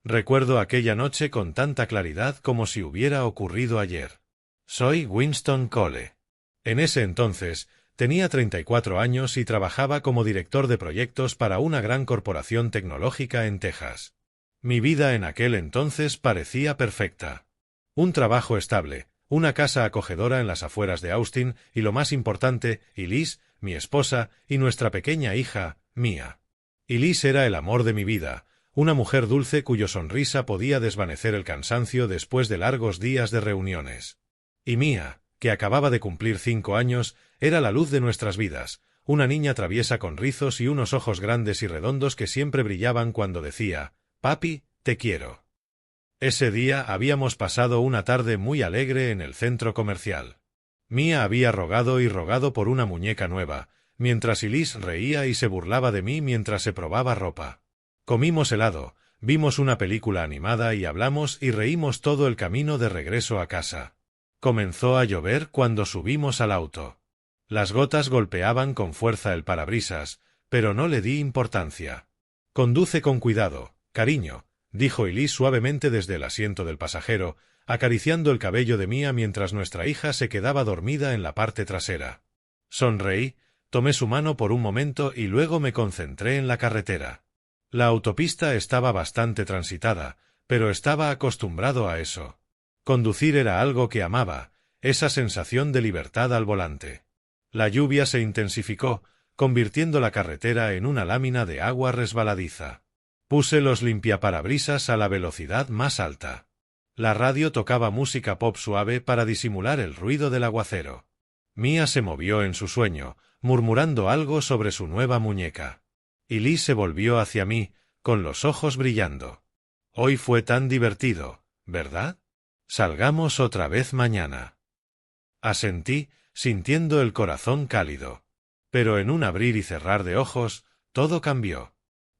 Recuerdo aquella noche con tanta claridad como si hubiera ocurrido ayer. Soy Winston Cole. En ese entonces, tenía 34 años y trabajaba como director de proyectos para una gran corporación tecnológica en Texas. Mi vida en aquel entonces parecía perfecta. Un trabajo estable, una casa acogedora en las afueras de Austin y, lo más importante, Elise, mi esposa, y nuestra pequeña hija, Mia. Elise era el amor de mi vida, una mujer dulce cuya sonrisa podía desvanecer el cansancio después de largos días de reuniones. Y Mia, que acababa de cumplir 5 años, era la luz de nuestras vidas, una niña traviesa con rizos y unos ojos grandes y redondos que siempre brillaban cuando decía, «Papi, te quiero». Ese día habíamos pasado una tarde muy alegre en el centro comercial. Mia había rogado y rogado por una muñeca nueva, mientras Elise reía y se burlaba de mí mientras se probaba ropa. Comimos helado, vimos una película animada y hablamos y reímos todo el camino de regreso a casa. Comenzó a llover cuando subimos al auto. Las gotas golpeaban con fuerza el parabrisas, pero no le di importancia. «Conduce con cuidado, cariño», dijo Elise suavemente desde el asiento del pasajero, acariciando el cabello de Mia mientras nuestra hija se quedaba dormida en la parte trasera. Sonreí, tomé su mano por un momento y luego me concentré en la carretera. La autopista estaba bastante transitada, pero estaba acostumbrado a eso. Conducir era algo que amaba, esa sensación de libertad al volante. La lluvia se intensificó, convirtiendo la carretera en una lámina de agua resbaladiza. Puse los limpiaparabrisas a la velocidad más alta. La radio tocaba música pop suave para disimular el ruido del aguacero. Mia se movió en su sueño, murmurando algo sobre su nueva muñeca. Elise se volvió hacia mí, con los ojos brillando. «Hoy fue tan divertido, ¿verdad? Salgamos otra vez mañana». Asentí, sintiendo el corazón cálido. Pero en un abrir y cerrar de ojos, todo cambió.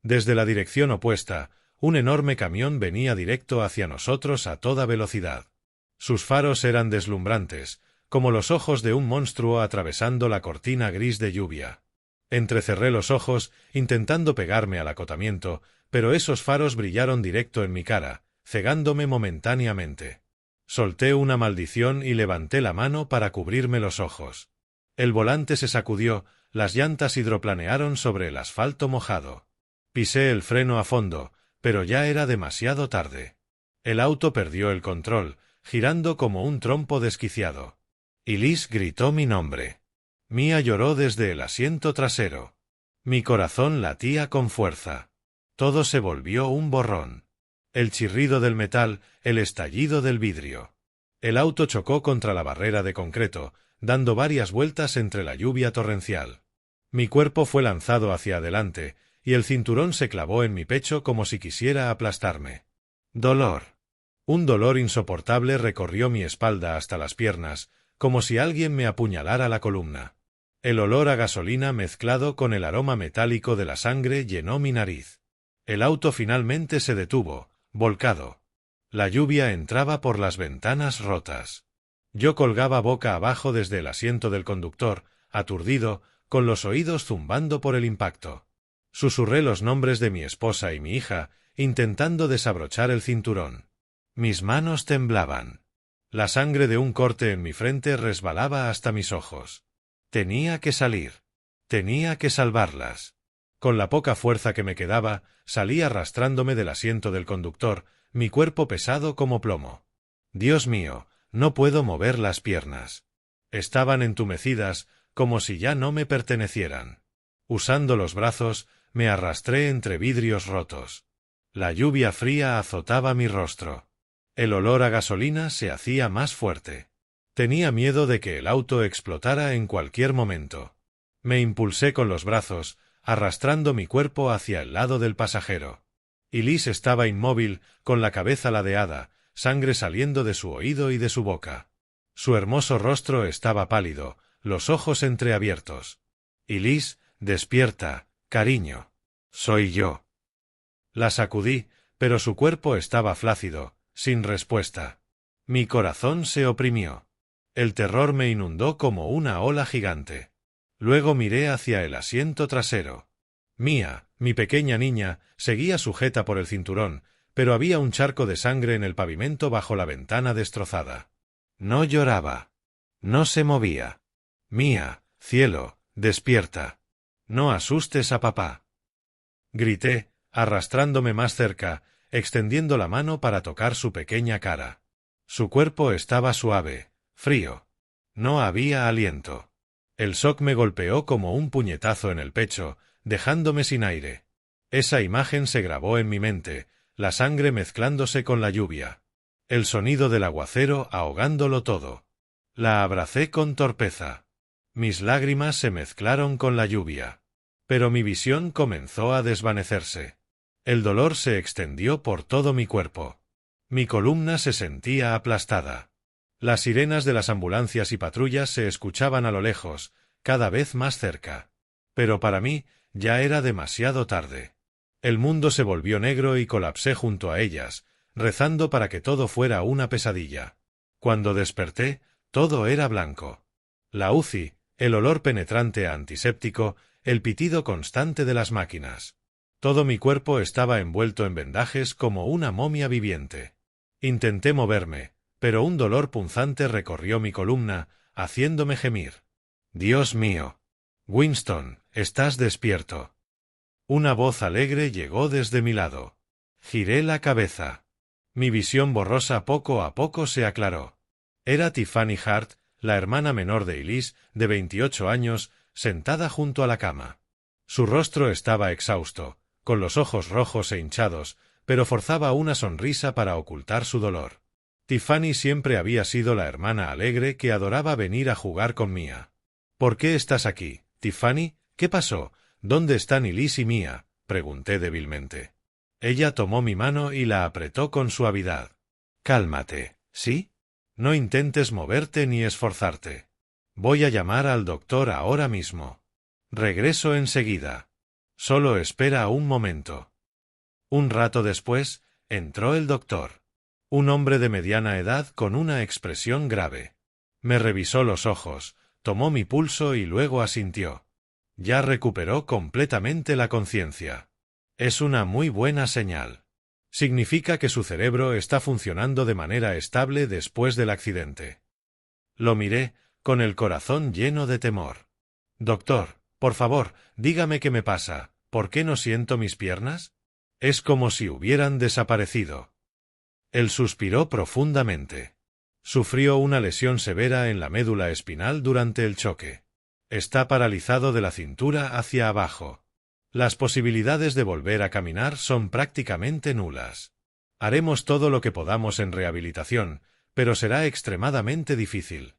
Desde la dirección opuesta, un enorme camión venía directo hacia nosotros a toda velocidad. Sus faros eran deslumbrantes, como los ojos de un monstruo atravesando la cortina gris de lluvia. Entrecerré los ojos, intentando pegarme al acotamiento, pero esos faros brillaron directo en mi cara, cegándome momentáneamente. Solté una maldición y levanté la mano para cubrirme los ojos. El volante se sacudió, las llantas hidroplanearon sobre el asfalto mojado. Pisé el freno a fondo, pero ya era demasiado tarde. El auto perdió el control, girando como un trompo desquiciado. Elise gritó mi nombre. Mia lloró desde el asiento trasero. Mi corazón latía con fuerza. Todo se volvió un borrón. El chirrido del metal, el estallido del vidrio. El auto chocó contra la barrera de concreto, dando varias vueltas entre la lluvia torrencial. Mi cuerpo fue lanzado hacia adelante, y el cinturón se clavó en mi pecho como si quisiera aplastarme. Dolor. Un dolor insoportable recorrió mi espalda hasta las piernas, como si alguien me apuñalara la columna. El olor a gasolina mezclado con el aroma metálico de la sangre llenó mi nariz. El auto finalmente se detuvo, volcado. La lluvia entraba por las ventanas rotas. Yo colgaba boca abajo desde el asiento del conductor, aturdido, con los oídos zumbando por el impacto. Susurré los nombres de mi esposa y mi hija, intentando desabrochar el cinturón. Mis manos temblaban. La sangre de un corte en mi frente resbalaba hasta mis ojos. Tenía que salir. Tenía que salvarlas. Con la poca fuerza que me quedaba, salí arrastrándome del asiento del conductor, mi cuerpo pesado como plomo. Dios mío, no puedo mover las piernas. Estaban entumecidas, como si ya no me pertenecieran. Usando los brazos, me arrastré entre vidrios rotos. La lluvia fría azotaba mi rostro. El olor a gasolina se hacía más fuerte. Tenía miedo de que el auto explotara en cualquier momento. Me impulsé con los brazos, arrastrando mi cuerpo hacia el lado del pasajero. Elise estaba inmóvil, con la cabeza ladeada, sangre saliendo de su oído y de su boca. Su hermoso rostro estaba pálido, los ojos entreabiertos. Elise, despierta, cariño. Soy yo. La sacudí, pero su cuerpo estaba flácido, sin respuesta. Mi corazón se oprimió. El terror me inundó como una ola gigante. Luego miré hacia el asiento trasero. Mia, mi pequeña niña, seguía sujeta por el cinturón, pero había un charco de sangre en el pavimento bajo la ventana destrozada. No lloraba. No se movía. Mía, cielo, despierta. No asustes a papá. Grité, arrastrándome más cerca, extendiendo la mano para tocar su pequeña cara. Su cuerpo estaba suave, frío. No había aliento. El shock me golpeó como un puñetazo en el pecho, dejándome sin aire. Esa imagen se grabó en mi mente, la sangre mezclándose con la lluvia. El sonido del aguacero ahogándolo todo. La abracé con torpeza. Mis lágrimas se mezclaron con la lluvia. Pero mi visión comenzó a desvanecerse. El dolor se extendió por todo mi cuerpo. Mi columna se sentía aplastada. Las sirenas de las ambulancias y patrullas se escuchaban a lo lejos, cada vez más cerca. Pero para mí, ya era demasiado tarde. El mundo se volvió negro y colapsé junto a ellas, rezando para que todo fuera una pesadilla. Cuando desperté, todo era blanco. La UCI, el olor penetrante a antiséptico, el pitido constante de las máquinas. Todo mi cuerpo estaba envuelto en vendajes como una momia viviente. Intenté moverme, pero un dolor punzante recorrió mi columna, haciéndome gemir. Dios mío. Winston, estás despierto. Una voz alegre llegó desde mi lado. Giré la cabeza. Mi visión borrosa poco a poco se aclaró. Era Tiffany Hart, la hermana menor de Elise, de 28 años, sentada junto a la cama. Su rostro estaba exhausto, con los ojos rojos e hinchados, pero forzaba una sonrisa para ocultar su dolor. Tiffany siempre había sido la hermana alegre que adoraba venir a jugar con Mia. ¿Por qué estás aquí, Tiffany? ¿Qué pasó? ¿Dónde están Elise y Mia? Pregunté débilmente. Ella tomó mi mano y la apretó con suavidad. Cálmate, ¿sí? No intentes moverte ni esforzarte. Voy a llamar al doctor ahora mismo. Regreso enseguida. Solo espera un momento. Un rato después, entró el doctor. Un hombre de mediana edad con una expresión grave. Me revisó los ojos, tomó mi pulso y luego asintió. Ya recuperó completamente la conciencia. Es una muy buena señal. Significa que su cerebro está funcionando de manera estable después del accidente. Lo miré, con el corazón lleno de temor. Doctor, por favor, dígame qué me pasa. ¿Por qué no siento mis piernas? Es como si hubieran desaparecido. Él suspiró profundamente. Sufrió una lesión severa en la médula espinal durante el choque. Está paralizado de la cintura hacia abajo. Las posibilidades de volver a caminar son prácticamente nulas. Haremos todo lo que podamos en rehabilitación, pero será extremadamente difícil.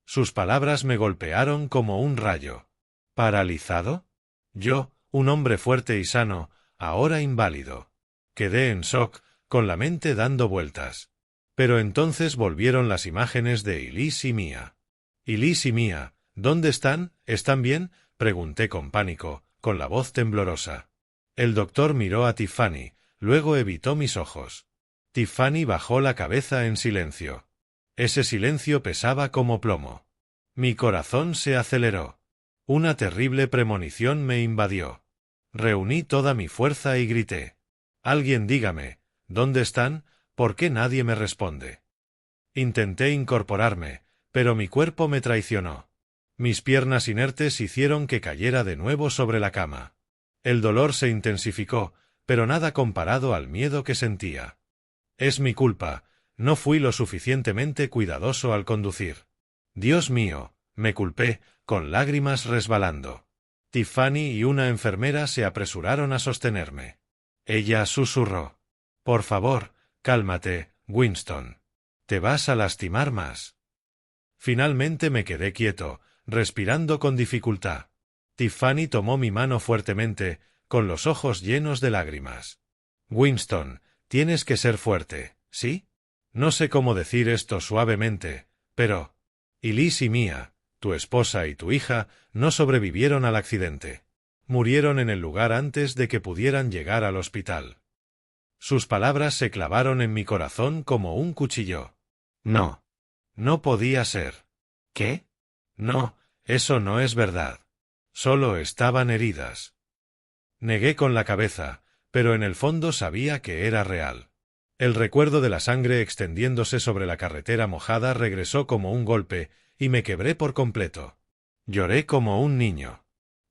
Sus palabras me golpearon como un rayo. ¿Paralizado? Yo, un hombre fuerte y sano, ahora inválido. Quedé en shock, con la mente dando vueltas. Pero entonces volvieron las imágenes de Elise y Mia. Elise y Mia, ¿dónde están? ¿Están bien? Pregunté con pánico, con la voz temblorosa. El doctor miró a Tiffany, luego evitó mis ojos. Tiffany bajó la cabeza en silencio. Ese silencio pesaba como plomo. Mi corazón se aceleró. Una terrible premonición me invadió. Reuní toda mi fuerza y grité. Alguien dígame, ¿dónde están? ¿Por qué nadie me responde? Intenté incorporarme, pero mi cuerpo me traicionó. Mis piernas inertes hicieron que cayera de nuevo sobre la cama. El dolor se intensificó, pero nada comparado al miedo que sentía. Es mi culpa, no fui lo suficientemente cuidadoso al conducir. Dios mío, me culpé, con lágrimas resbalando. Tiffany y una enfermera se apresuraron a sostenerme. Ella susurró. Por favor, cálmate, Winston. Te vas a lastimar más. Finalmente me quedé quieto, respirando con dificultad. Tiffany tomó mi mano fuertemente, con los ojos llenos de lágrimas. Winston, tienes que ser fuerte, ¿sí? No sé cómo decir esto suavemente, pero... Elise y Mia, tu esposa y tu hija, no sobrevivieron al accidente. Murieron en el lugar antes de que pudieran llegar al hospital. Sus palabras se clavaron en mi corazón como un cuchillo. No. No podía ser. ¿Qué? No, eso no es verdad. Solo estaban heridas. Negué con la cabeza, pero en el fondo sabía que era real. El recuerdo de la sangre extendiéndose sobre la carretera mojada regresó como un golpe, y me quebré por completo. Lloré como un niño.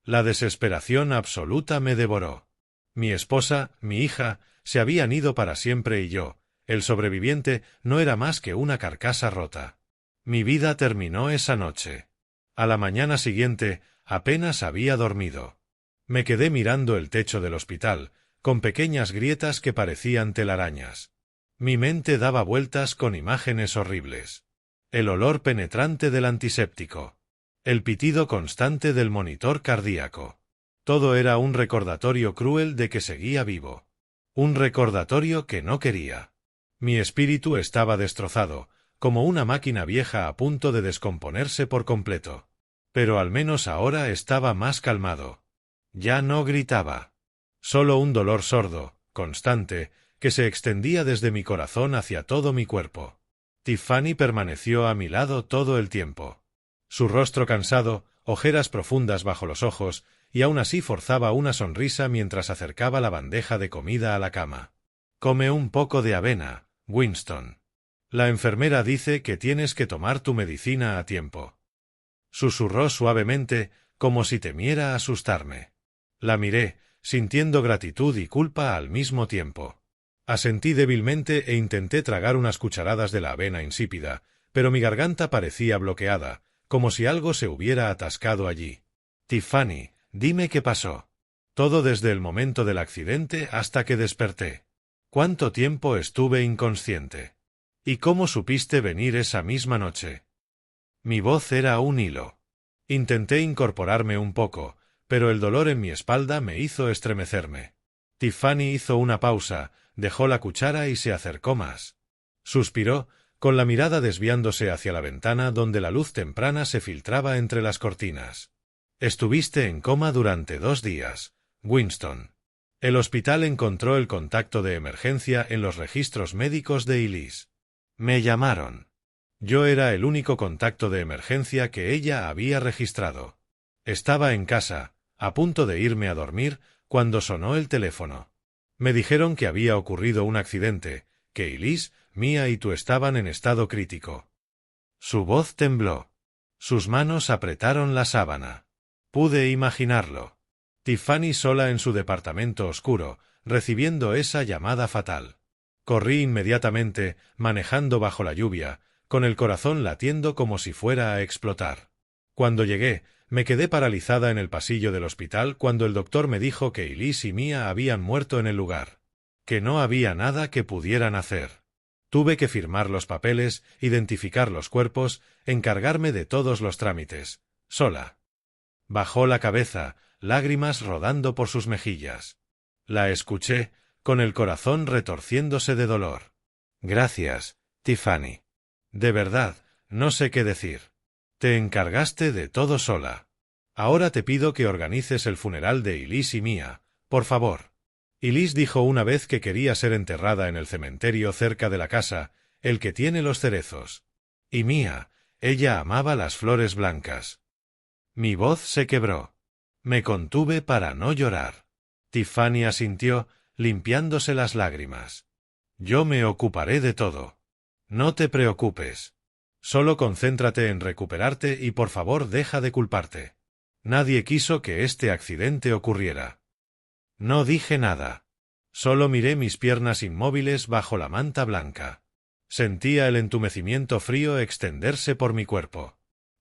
La desesperación absoluta me devoró. Mi esposa, mi hija, se habían ido para siempre y yo, el sobreviviente, no era más que una carcasa rota. Mi vida terminó esa noche. A la mañana siguiente, apenas había dormido. Me quedé mirando el techo del hospital, con pequeñas grietas que parecían telarañas. Mi mente daba vueltas con imágenes horribles. El olor penetrante del antiséptico. El pitido constante del monitor cardíaco. Todo era un recordatorio cruel de que seguía vivo. Un recordatorio que no quería. Mi espíritu estaba destrozado, como una máquina vieja a punto de descomponerse por completo. Pero al menos ahora estaba más calmado. Ya no gritaba. Solo un dolor sordo, constante, que se extendía desde mi corazón hacia todo mi cuerpo. Tiffany permaneció a mi lado todo el tiempo. Su rostro cansado, ojeras profundas bajo los ojos, y aún así forzaba una sonrisa mientras acercaba la bandeja de comida a la cama. «Come un poco de avena, Winston. La enfermera dice que tienes que tomar tu medicina a tiempo». Susurró suavemente, como si temiera asustarme. La miré, sintiendo gratitud y culpa al mismo tiempo. Asentí débilmente e intenté tragar unas cucharadas de la avena insípida, pero mi garganta parecía bloqueada, como si algo se hubiera atascado allí. «Tiffany, dime qué pasó. Todo desde el momento del accidente hasta que desperté. ¿Cuánto tiempo estuve inconsciente? ¿Y cómo supiste venir esa misma noche?» Mi voz era un hilo. Intenté incorporarme un poco, pero el dolor en mi espalda me hizo estremecerme. Tiffany hizo una pausa, dejó la cuchara y se acercó más. Suspiró, con la mirada desviándose hacia la ventana donde la luz temprana se filtraba entre las cortinas. «Estuviste en coma durante 2 días, Winston. El hospital encontró el contacto de emergencia en los registros médicos de Elise. Me llamaron. Yo era el único contacto de emergencia que ella había registrado. Estaba en casa, a punto de irme a dormir, cuando sonó el teléfono. Me dijeron que había ocurrido un accidente, que Elise, Mia y tú estaban en estado crítico». Su voz tembló. Sus manos apretaron la sábana. Pude imaginarlo. Tiffany sola en su departamento oscuro, recibiendo esa llamada fatal. Corrí inmediatamente, manejando bajo la lluvia, con el corazón latiendo como si fuera a explotar. Cuando llegué, me quedé paralizada en el pasillo del hospital cuando el doctor me dijo que Elise y Mia habían muerto en el lugar. Que no había nada que pudieran hacer. Tuve que firmar los papeles, identificar los cuerpos, encargarme de todos los trámites, sola. Bajó la cabeza, lágrimas rodando por sus mejillas. La escuché, con el corazón retorciéndose de dolor. «Gracias, Tiffany. De verdad, no sé qué decir. Te encargaste de todo sola. Ahora te pido que organices el funeral de Elise y Mia, por favor». Elise dijo una vez que quería ser enterrada en el cementerio cerca de la casa, el que tiene los cerezos. Y Mia, ella amaba las flores blancas. Mi voz se quebró. Me contuve para no llorar. Tiffany asintió, limpiándose las lágrimas. «Yo me ocuparé de todo. No te preocupes. Solo concéntrate en recuperarte y por favor deja de culparte. Nadie quiso que este accidente ocurriera». No dije nada. Solo miré mis piernas inmóviles bajo la manta blanca. Sentía el entumecimiento frío extenderse por mi cuerpo.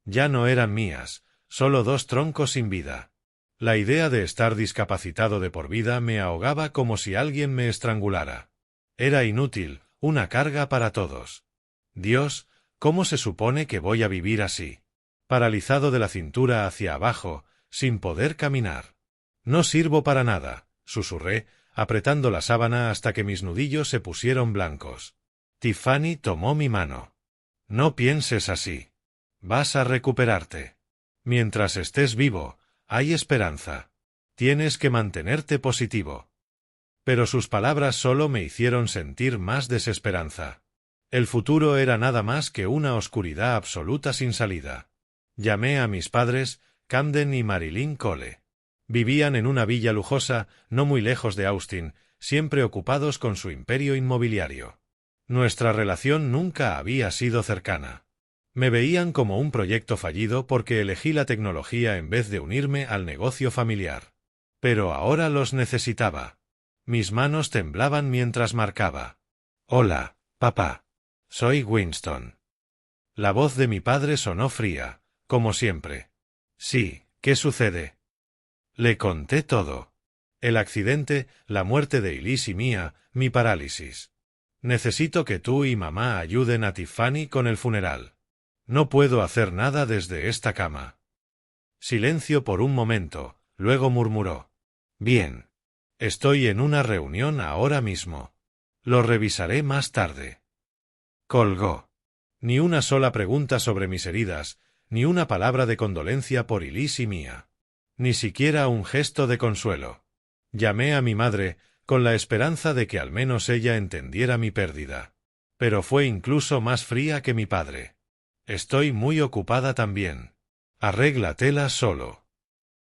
Ya no eran mías, solo 2 troncos sin vida. La idea de estar discapacitado de por vida me ahogaba como si alguien me estrangulara. Era inútil, una carga para todos. Dios, ¿cómo se supone que voy a vivir así? Paralizado de la cintura hacia abajo, sin poder caminar. «No sirvo para nada», susurré, apretando la sábana hasta que mis nudillos se pusieron blancos. Tiffany tomó mi mano. «No pienses así. Vas a recuperarte. Mientras estés vivo, hay esperanza. Tienes que mantenerte positivo». Pero sus palabras solo me hicieron sentir más desesperanza. El futuro era nada más que una oscuridad absoluta sin salida. Llamé a mis padres, Camden y Marilyn Cole. Vivían en una villa lujosa, no muy lejos de Austin, siempre ocupados con su imperio inmobiliario. Nuestra relación nunca había sido cercana. Me veían como un proyecto fallido porque elegí la tecnología en vez de unirme al negocio familiar. Pero ahora los necesitaba. Mis manos temblaban mientras marcaba. «Hola, papá. Soy Winston». La voz de mi padre sonó fría, como siempre. «Sí, ¿qué sucede?» Le conté todo. El accidente, la muerte de Elise y mía, mi parálisis. «Necesito que tú y mamá ayuden a Tiffany con el funeral. No puedo hacer nada desde esta cama». Silencio por un momento, luego murmuró. «Bien. Estoy en una reunión ahora mismo. Lo revisaré más tarde». Colgó. Ni una sola pregunta sobre mis heridas, ni una palabra de condolencia por Elise y mía. Ni siquiera un gesto de consuelo. Llamé a mi madre, con la esperanza de que al menos ella entendiera mi pérdida. Pero fue incluso más fría que mi padre. «Estoy muy ocupada también. Arréglatela solo».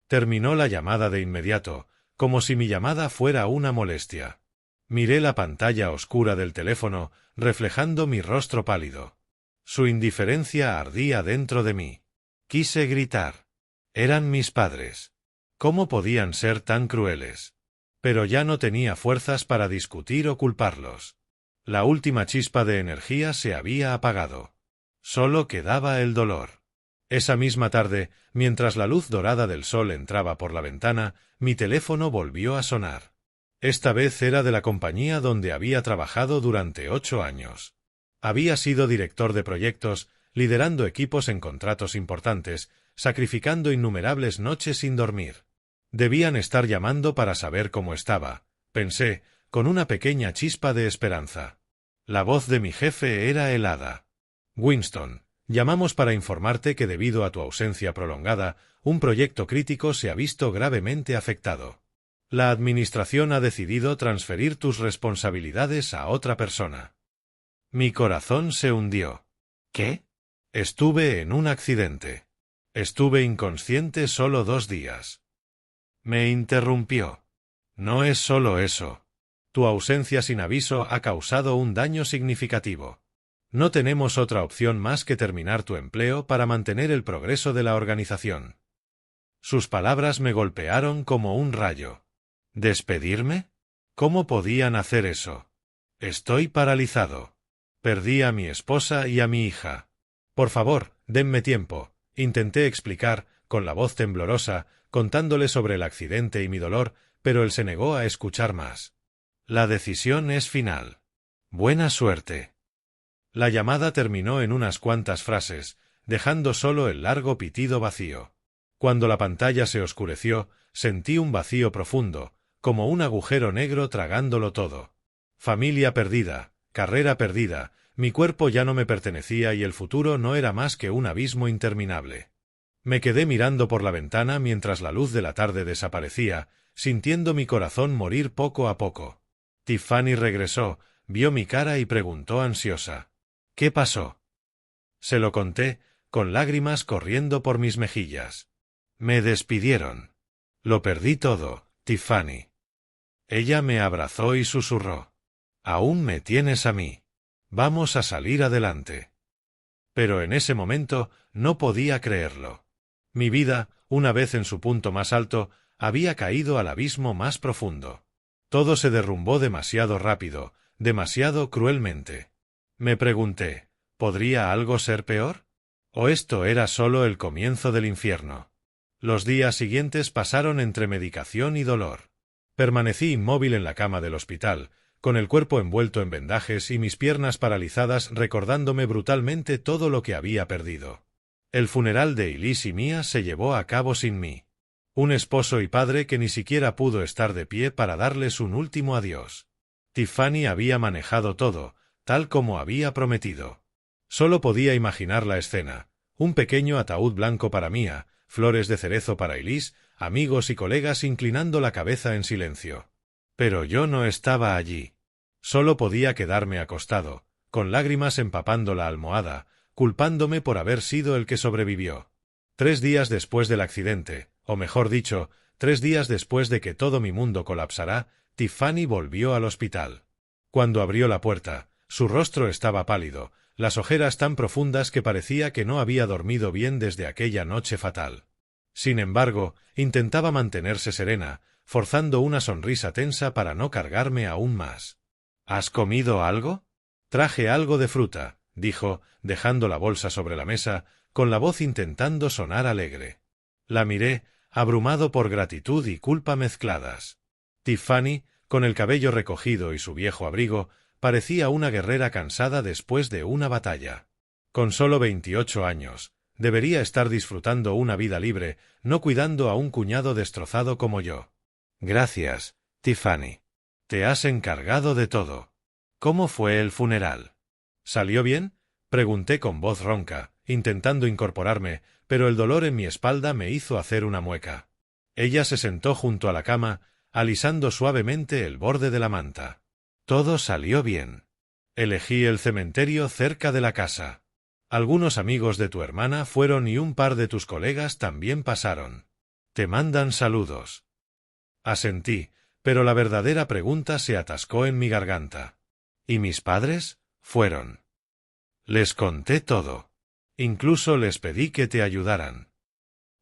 Terminó la llamada de inmediato, como si mi llamada fuera una molestia. Miré la pantalla oscura del teléfono, reflejando mi rostro pálido. Su indiferencia ardía dentro de mí. Quise gritar. Eran mis padres. ¿Cómo podían ser tan crueles? Pero ya no tenía fuerzas para discutir o culparlos. La última chispa de energía se había apagado. Solo quedaba el dolor. Esa misma tarde, mientras la luz dorada del sol entraba por la ventana, mi teléfono volvió a sonar. Esta vez era de la compañía donde había trabajado durante 8 años. Había sido director de proyectos, liderando equipos en contratos importantes, sacrificando innumerables noches sin dormir. Debían estar llamando para saber cómo estaba, pensé, con una pequeña chispa de esperanza. La voz de mi jefe era helada. «Winston, llamamos para informarte que debido a tu ausencia prolongada, un proyecto crítico se ha visto gravemente afectado. La administración ha decidido transferir tus responsabilidades a otra persona». Mi corazón se hundió. ¿Qué? Estuve en un accidente. Estuve inconsciente solo 2 días. Me interrumpió. «No es solo eso. Tu ausencia sin aviso ha causado un daño significativo. No tenemos otra opción más que terminar tu empleo para mantener el progreso de la organización». Sus palabras me golpearon como un rayo. ¿Despedirme? ¿Cómo podían hacer eso? Estoy paralizado. Perdí a mi esposa y a mi hija. «Por favor, denme tiempo», intenté explicar, con la voz temblorosa, contándole sobre el accidente y mi dolor, pero él se negó a escuchar más. «La decisión es final. Buena suerte». La llamada terminó en unas cuantas frases, dejando solo el largo pitido vacío. Cuando la pantalla se oscureció, sentí un vacío profundo, como un agujero negro tragándolo todo. Familia perdida, carrera perdida, mi cuerpo ya no me pertenecía y el futuro no era más que un abismo interminable. Me quedé mirando por la ventana mientras la luz de la tarde desaparecía, sintiendo mi corazón morir poco a poco. Tiffany regresó, vio mi cara y preguntó ansiosa. «¿Qué pasó?» Se lo conté, con lágrimas corriendo por mis mejillas. «Me despidieron. Lo perdí todo, Tiffany». Ella me abrazó y susurró. «Aún me tienes a mí. Vamos a salir adelante». Pero en ese momento no podía creerlo. Mi vida, una vez en su punto más alto, había caído al abismo más profundo. Todo se derrumbó demasiado rápido, demasiado cruelmente. Me pregunté, ¿podría algo ser peor? ¿O esto era solo el comienzo del infierno? Los días siguientes pasaron entre medicación y dolor. Permanecí inmóvil en la cama del hospital, con el cuerpo envuelto en vendajes y mis piernas paralizadas, recordándome brutalmente todo lo que había perdido. El funeral de Elise y mía se llevó a cabo sin mí. Un esposo y padre que ni siquiera pudo estar de pie para darles un último adiós. Tiffany había manejado todo, tal como había prometido. Solo podía imaginar la escena. Un pequeño ataúd blanco para Mía, flores de cerezo para Elise, amigos y colegas inclinando la cabeza en silencio. Pero yo no estaba allí. Solo podía quedarme acostado, con lágrimas empapando la almohada, culpándome por haber sido el que sobrevivió. 3 días después del accidente, o mejor dicho, 3 días después de que todo mi mundo colapsará, Tiffany volvió al hospital. Cuando abrió la puerta, su rostro estaba pálido, las ojeras tan profundas que parecía que no había dormido bien desde aquella noche fatal. Sin embargo, intentaba mantenerse serena, forzando una sonrisa tensa para no cargarme aún más. ¿Has comido algo? Traje algo de fruta, dijo, dejando la bolsa sobre la mesa, con la voz intentando sonar alegre. La miré, abrumado por gratitud y culpa mezcladas. Tiffany, con el cabello recogido y su viejo abrigo, parecía una guerrera cansada después de una batalla. Con solo 28 años, debería estar disfrutando una vida libre, no cuidando a un cuñado destrozado como yo. Gracias, Tiffany. Te has encargado de todo. ¿Cómo fue el funeral? ¿Salió bien? Pregunté con voz ronca, intentando incorporarme, pero el dolor en mi espalda me hizo hacer una mueca. Ella se sentó junto a la cama, alisando suavemente el borde de la manta. Todo salió bien. Elegí el cementerio cerca de la casa. Algunos amigos de tu hermana fueron y un par de tus colegas también pasaron. Te mandan saludos. Asentí, pero la verdadera pregunta se atascó en mi garganta. ¿Y mis padres? Fueron. Les conté todo. Incluso les pedí que te ayudaran.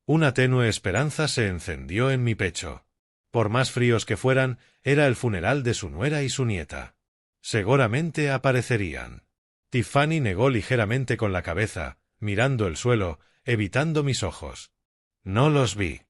Una tenue esperanza se encendió en mi pecho. Por más fríos que fueran, era el funeral de su nuera y su nieta. Seguramente aparecerían. Tiffany negó ligeramente con la cabeza, mirando el suelo, evitando mis ojos. No los vi.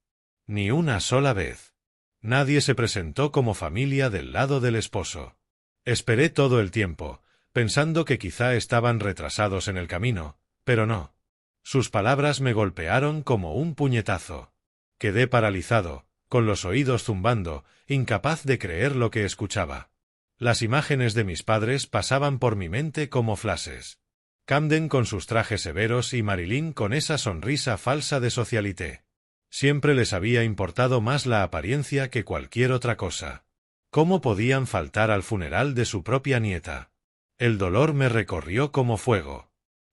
Ni una sola vez. Nadie se presentó como familia del lado del esposo. Esperé todo el tiempo, pensando que quizá estaban retrasados en el camino, pero no. Sus palabras me golpearon como un puñetazo. Quedé paralizado, con los oídos zumbando, incapaz de creer lo que escuchaba. Las imágenes de mis padres pasaban por mi mente como flashes. Camden con sus trajes severos y Marilyn con esa sonrisa falsa de socialité. Siempre les había importado más la apariencia que cualquier otra cosa. ¿Cómo podían faltar al funeral de su propia nieta? El dolor me recorrió como fuego.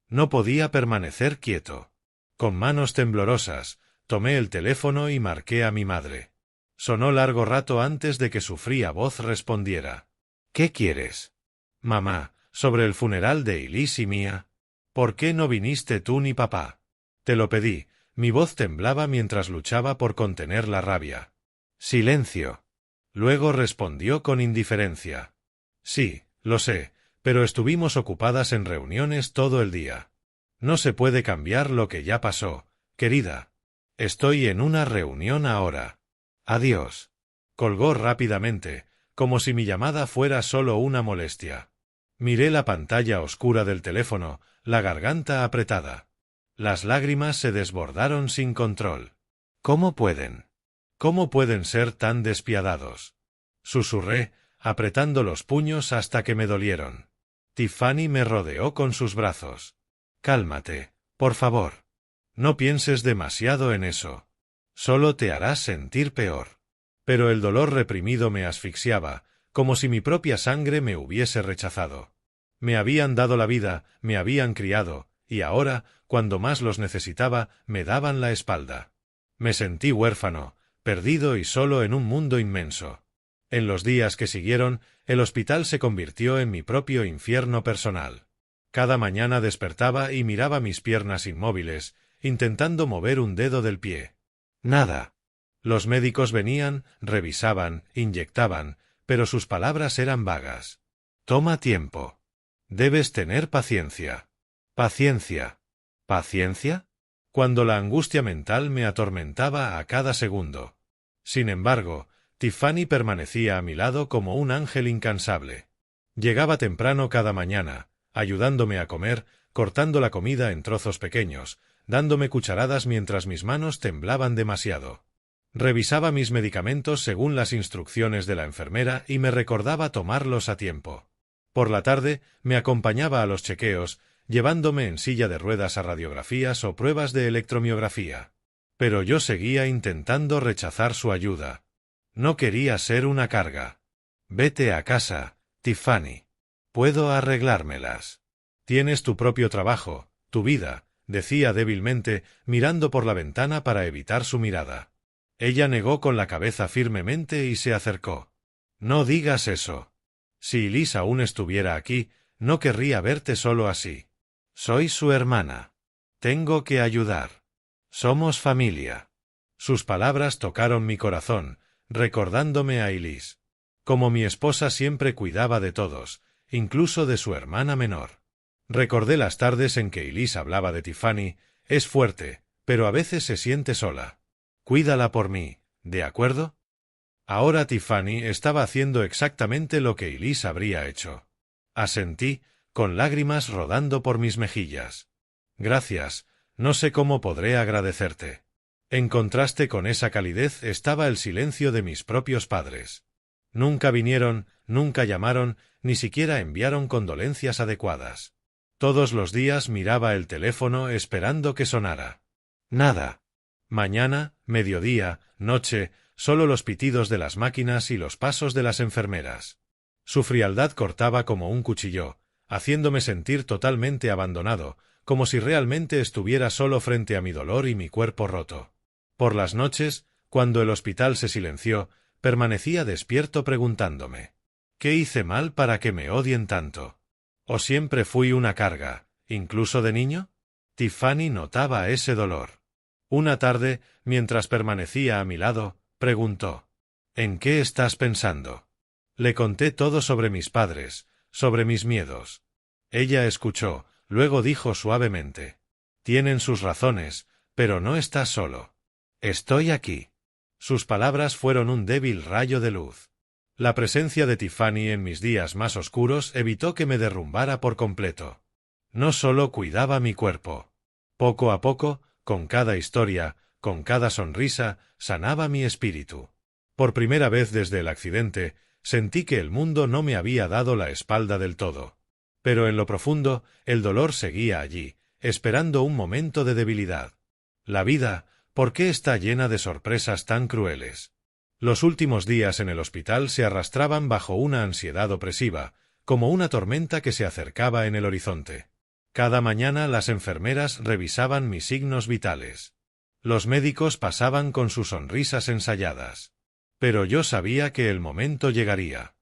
No podía permanecer quieto. Con manos temblorosas, tomé el teléfono y marqué a mi madre. Sonó largo rato antes de que su fría voz respondiera. ¿Qué quieres? Mamá, sobre el funeral de Elise y Mia. ¿Por qué no viniste tú ni papá? Te lo pedí. Mi voz temblaba mientras luchaba por contener la rabia. Silencio. Luego respondió con indiferencia. Sí, lo sé, pero estuvimos ocupadas en reuniones todo el día. No se puede cambiar lo que ya pasó, querida. Estoy en una reunión ahora. Adiós. Colgó rápidamente, como si mi llamada fuera solo una molestia. Miré la pantalla oscura del teléfono, la garganta apretada. Las lágrimas se desbordaron sin control. ¿Cómo pueden? ¿Cómo pueden ser tan despiadados? Susurré, apretando los puños hasta que me dolieron. Tiffany me rodeó con sus brazos. Cálmate, por favor. No pienses demasiado en eso. Solo te harás sentir peor. Pero el dolor reprimido me asfixiaba, como si mi propia sangre me hubiese rechazado. Me habían dado la vida, me habían criado, y ahora, cuando más los necesitaba, me daban la espalda. Me sentí huérfano, perdido y solo en un mundo inmenso. En los días que siguieron, el hospital se convirtió en mi propio infierno personal. Cada mañana despertaba y miraba mis piernas inmóviles, intentando mover un dedo del pie. Nada. Los médicos venían, revisaban, inyectaban, pero sus palabras eran vagas. Toma tiempo. Debes tener paciencia. Paciencia. ¿Paciencia? Cuando la angustia mental me atormentaba a cada segundo. Sin embargo, Tiffany permanecía a mi lado como un ángel incansable. Llegaba temprano cada mañana, ayudándome a comer, cortando la comida en trozos pequeños, dándome cucharadas mientras mis manos temblaban demasiado. Revisaba mis medicamentos según las instrucciones de la enfermera y me recordaba tomarlos a tiempo. Por la tarde me acompañaba a los chequeos, llevándome en silla de ruedas a radiografías o pruebas de electromiografía. Pero yo seguía intentando rechazar su ayuda. No quería ser una carga. Vete a casa, Tiffany. Puedo arreglármelas. Tienes tu propio trabajo, tu vida, decía débilmente, mirando por la ventana para evitar su mirada. Ella negó con la cabeza firmemente y se acercó. No digas eso. Si Elise aún estuviera aquí, no querría verte solo así. Soy su hermana. Tengo que ayudar. Somos familia. Sus palabras tocaron mi corazón, recordándome a Elise. Como mi esposa siempre cuidaba de todos, incluso de su hermana menor. Recordé las tardes en que Elise hablaba de Tiffany. Es fuerte, pero a veces se siente sola. Cuídala por mí, ¿de acuerdo? Ahora Tiffany estaba haciendo exactamente lo que Elise habría hecho. Asentí, con lágrimas rodando por mis mejillas. Gracias, no sé cómo podré agradecerte. En contraste con esa calidez estaba el silencio de mis propios padres. Nunca vinieron, nunca llamaron, ni siquiera enviaron condolencias adecuadas. Todos los días miraba el teléfono esperando que sonara. Nada. Mañana, mediodía, noche, solo los pitidos de las máquinas y los pasos de las enfermeras. Su frialdad cortaba como un cuchillo, haciéndome sentir totalmente abandonado, como si realmente estuviera solo frente a mi dolor y mi cuerpo roto. Por las noches, cuando el hospital se silenció, permanecía despierto preguntándome: ¿qué hice mal para que me odien tanto? ¿O siempre fui una carga, incluso de niño? Tiffany notaba ese dolor. Una tarde, mientras permanecía a mi lado, preguntó: ¿en qué estás pensando? Le conté todo sobre mis padres, sobre mis miedos. Ella escuchó, luego dijo suavemente: tienen sus razones, pero no estás solo. Estoy aquí. Sus palabras fueron un débil rayo de luz. La presencia de Tiffany en mis días más oscuros evitó que me derrumbara por completo. No solo cuidaba mi cuerpo. Poco a poco, con cada historia, con cada sonrisa, sanaba mi espíritu. Por primera vez desde el accidente, sentí que el mundo no me había dado la espalda del todo. Pero en lo profundo, el dolor seguía allí, esperando un momento de debilidad. La vida, ¿por qué está llena de sorpresas tan crueles? Los últimos días en el hospital se arrastraban bajo una ansiedad opresiva, como una tormenta que se acercaba en el horizonte. Cada mañana las enfermeras revisaban mis signos vitales. Los médicos pasaban con sus sonrisas ensayadas. Pero yo sabía que el momento llegaría.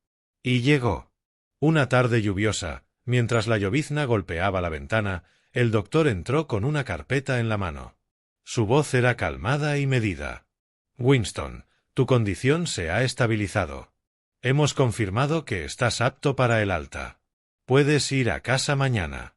Y llegó. Una tarde lluviosa, mientras la llovizna golpeaba la ventana, el doctor entró con una carpeta en la mano. Su voz era calmada y medida. Winston, tu condición se ha estabilizado. Hemos confirmado que estás apto para el alta. Puedes ir a casa mañana.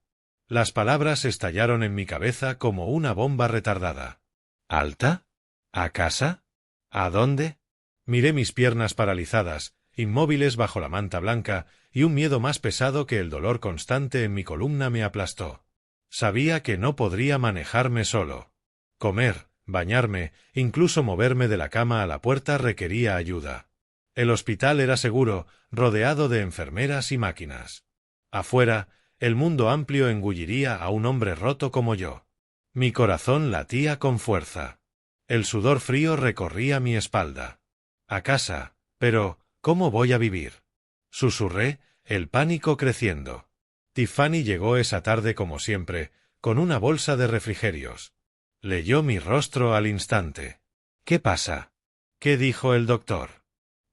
Las palabras estallaron en mi cabeza como una bomba retardada. ¿Alta? ¿A casa? ¿A dónde? Miré mis piernas paralizadas, inmóviles bajo la manta blanca, y un miedo más pesado que el dolor constante en mi columna me aplastó. Sabía que no podría manejarme solo. Comer, bañarme, incluso moverme de la cama a la puerta requería ayuda. El hospital era seguro, rodeado de enfermeras y máquinas. Afuera, el mundo amplio engulliría a un hombre roto como yo. Mi corazón latía con fuerza. El sudor frío recorría mi espalda. A casa, pero, ¿cómo voy a vivir? Susurré, el pánico creciendo. Tiffany llegó esa tarde como siempre, con una bolsa de refrigerios. Leyó mi rostro al instante. ¿Qué pasa? ¿Qué dijo el doctor?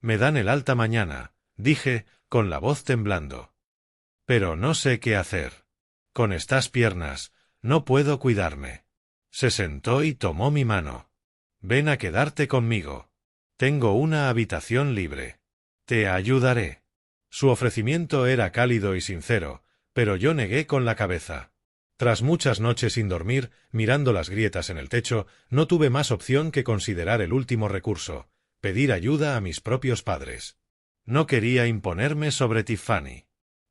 Me dan el alta mañana, dije, con la voz temblando. Pero no sé qué hacer. Con estas piernas, no puedo cuidarme. Se sentó y tomó mi mano. Ven a quedarte conmigo. Tengo una habitación libre. Te ayudaré. Su ofrecimiento era cálido y sincero, pero yo negué con la cabeza. Tras muchas noches sin dormir, mirando las grietas en el techo, no tuve más opción que considerar el último recurso: pedir ayuda a mis propios padres. No quería imponerme sobre Tiffany.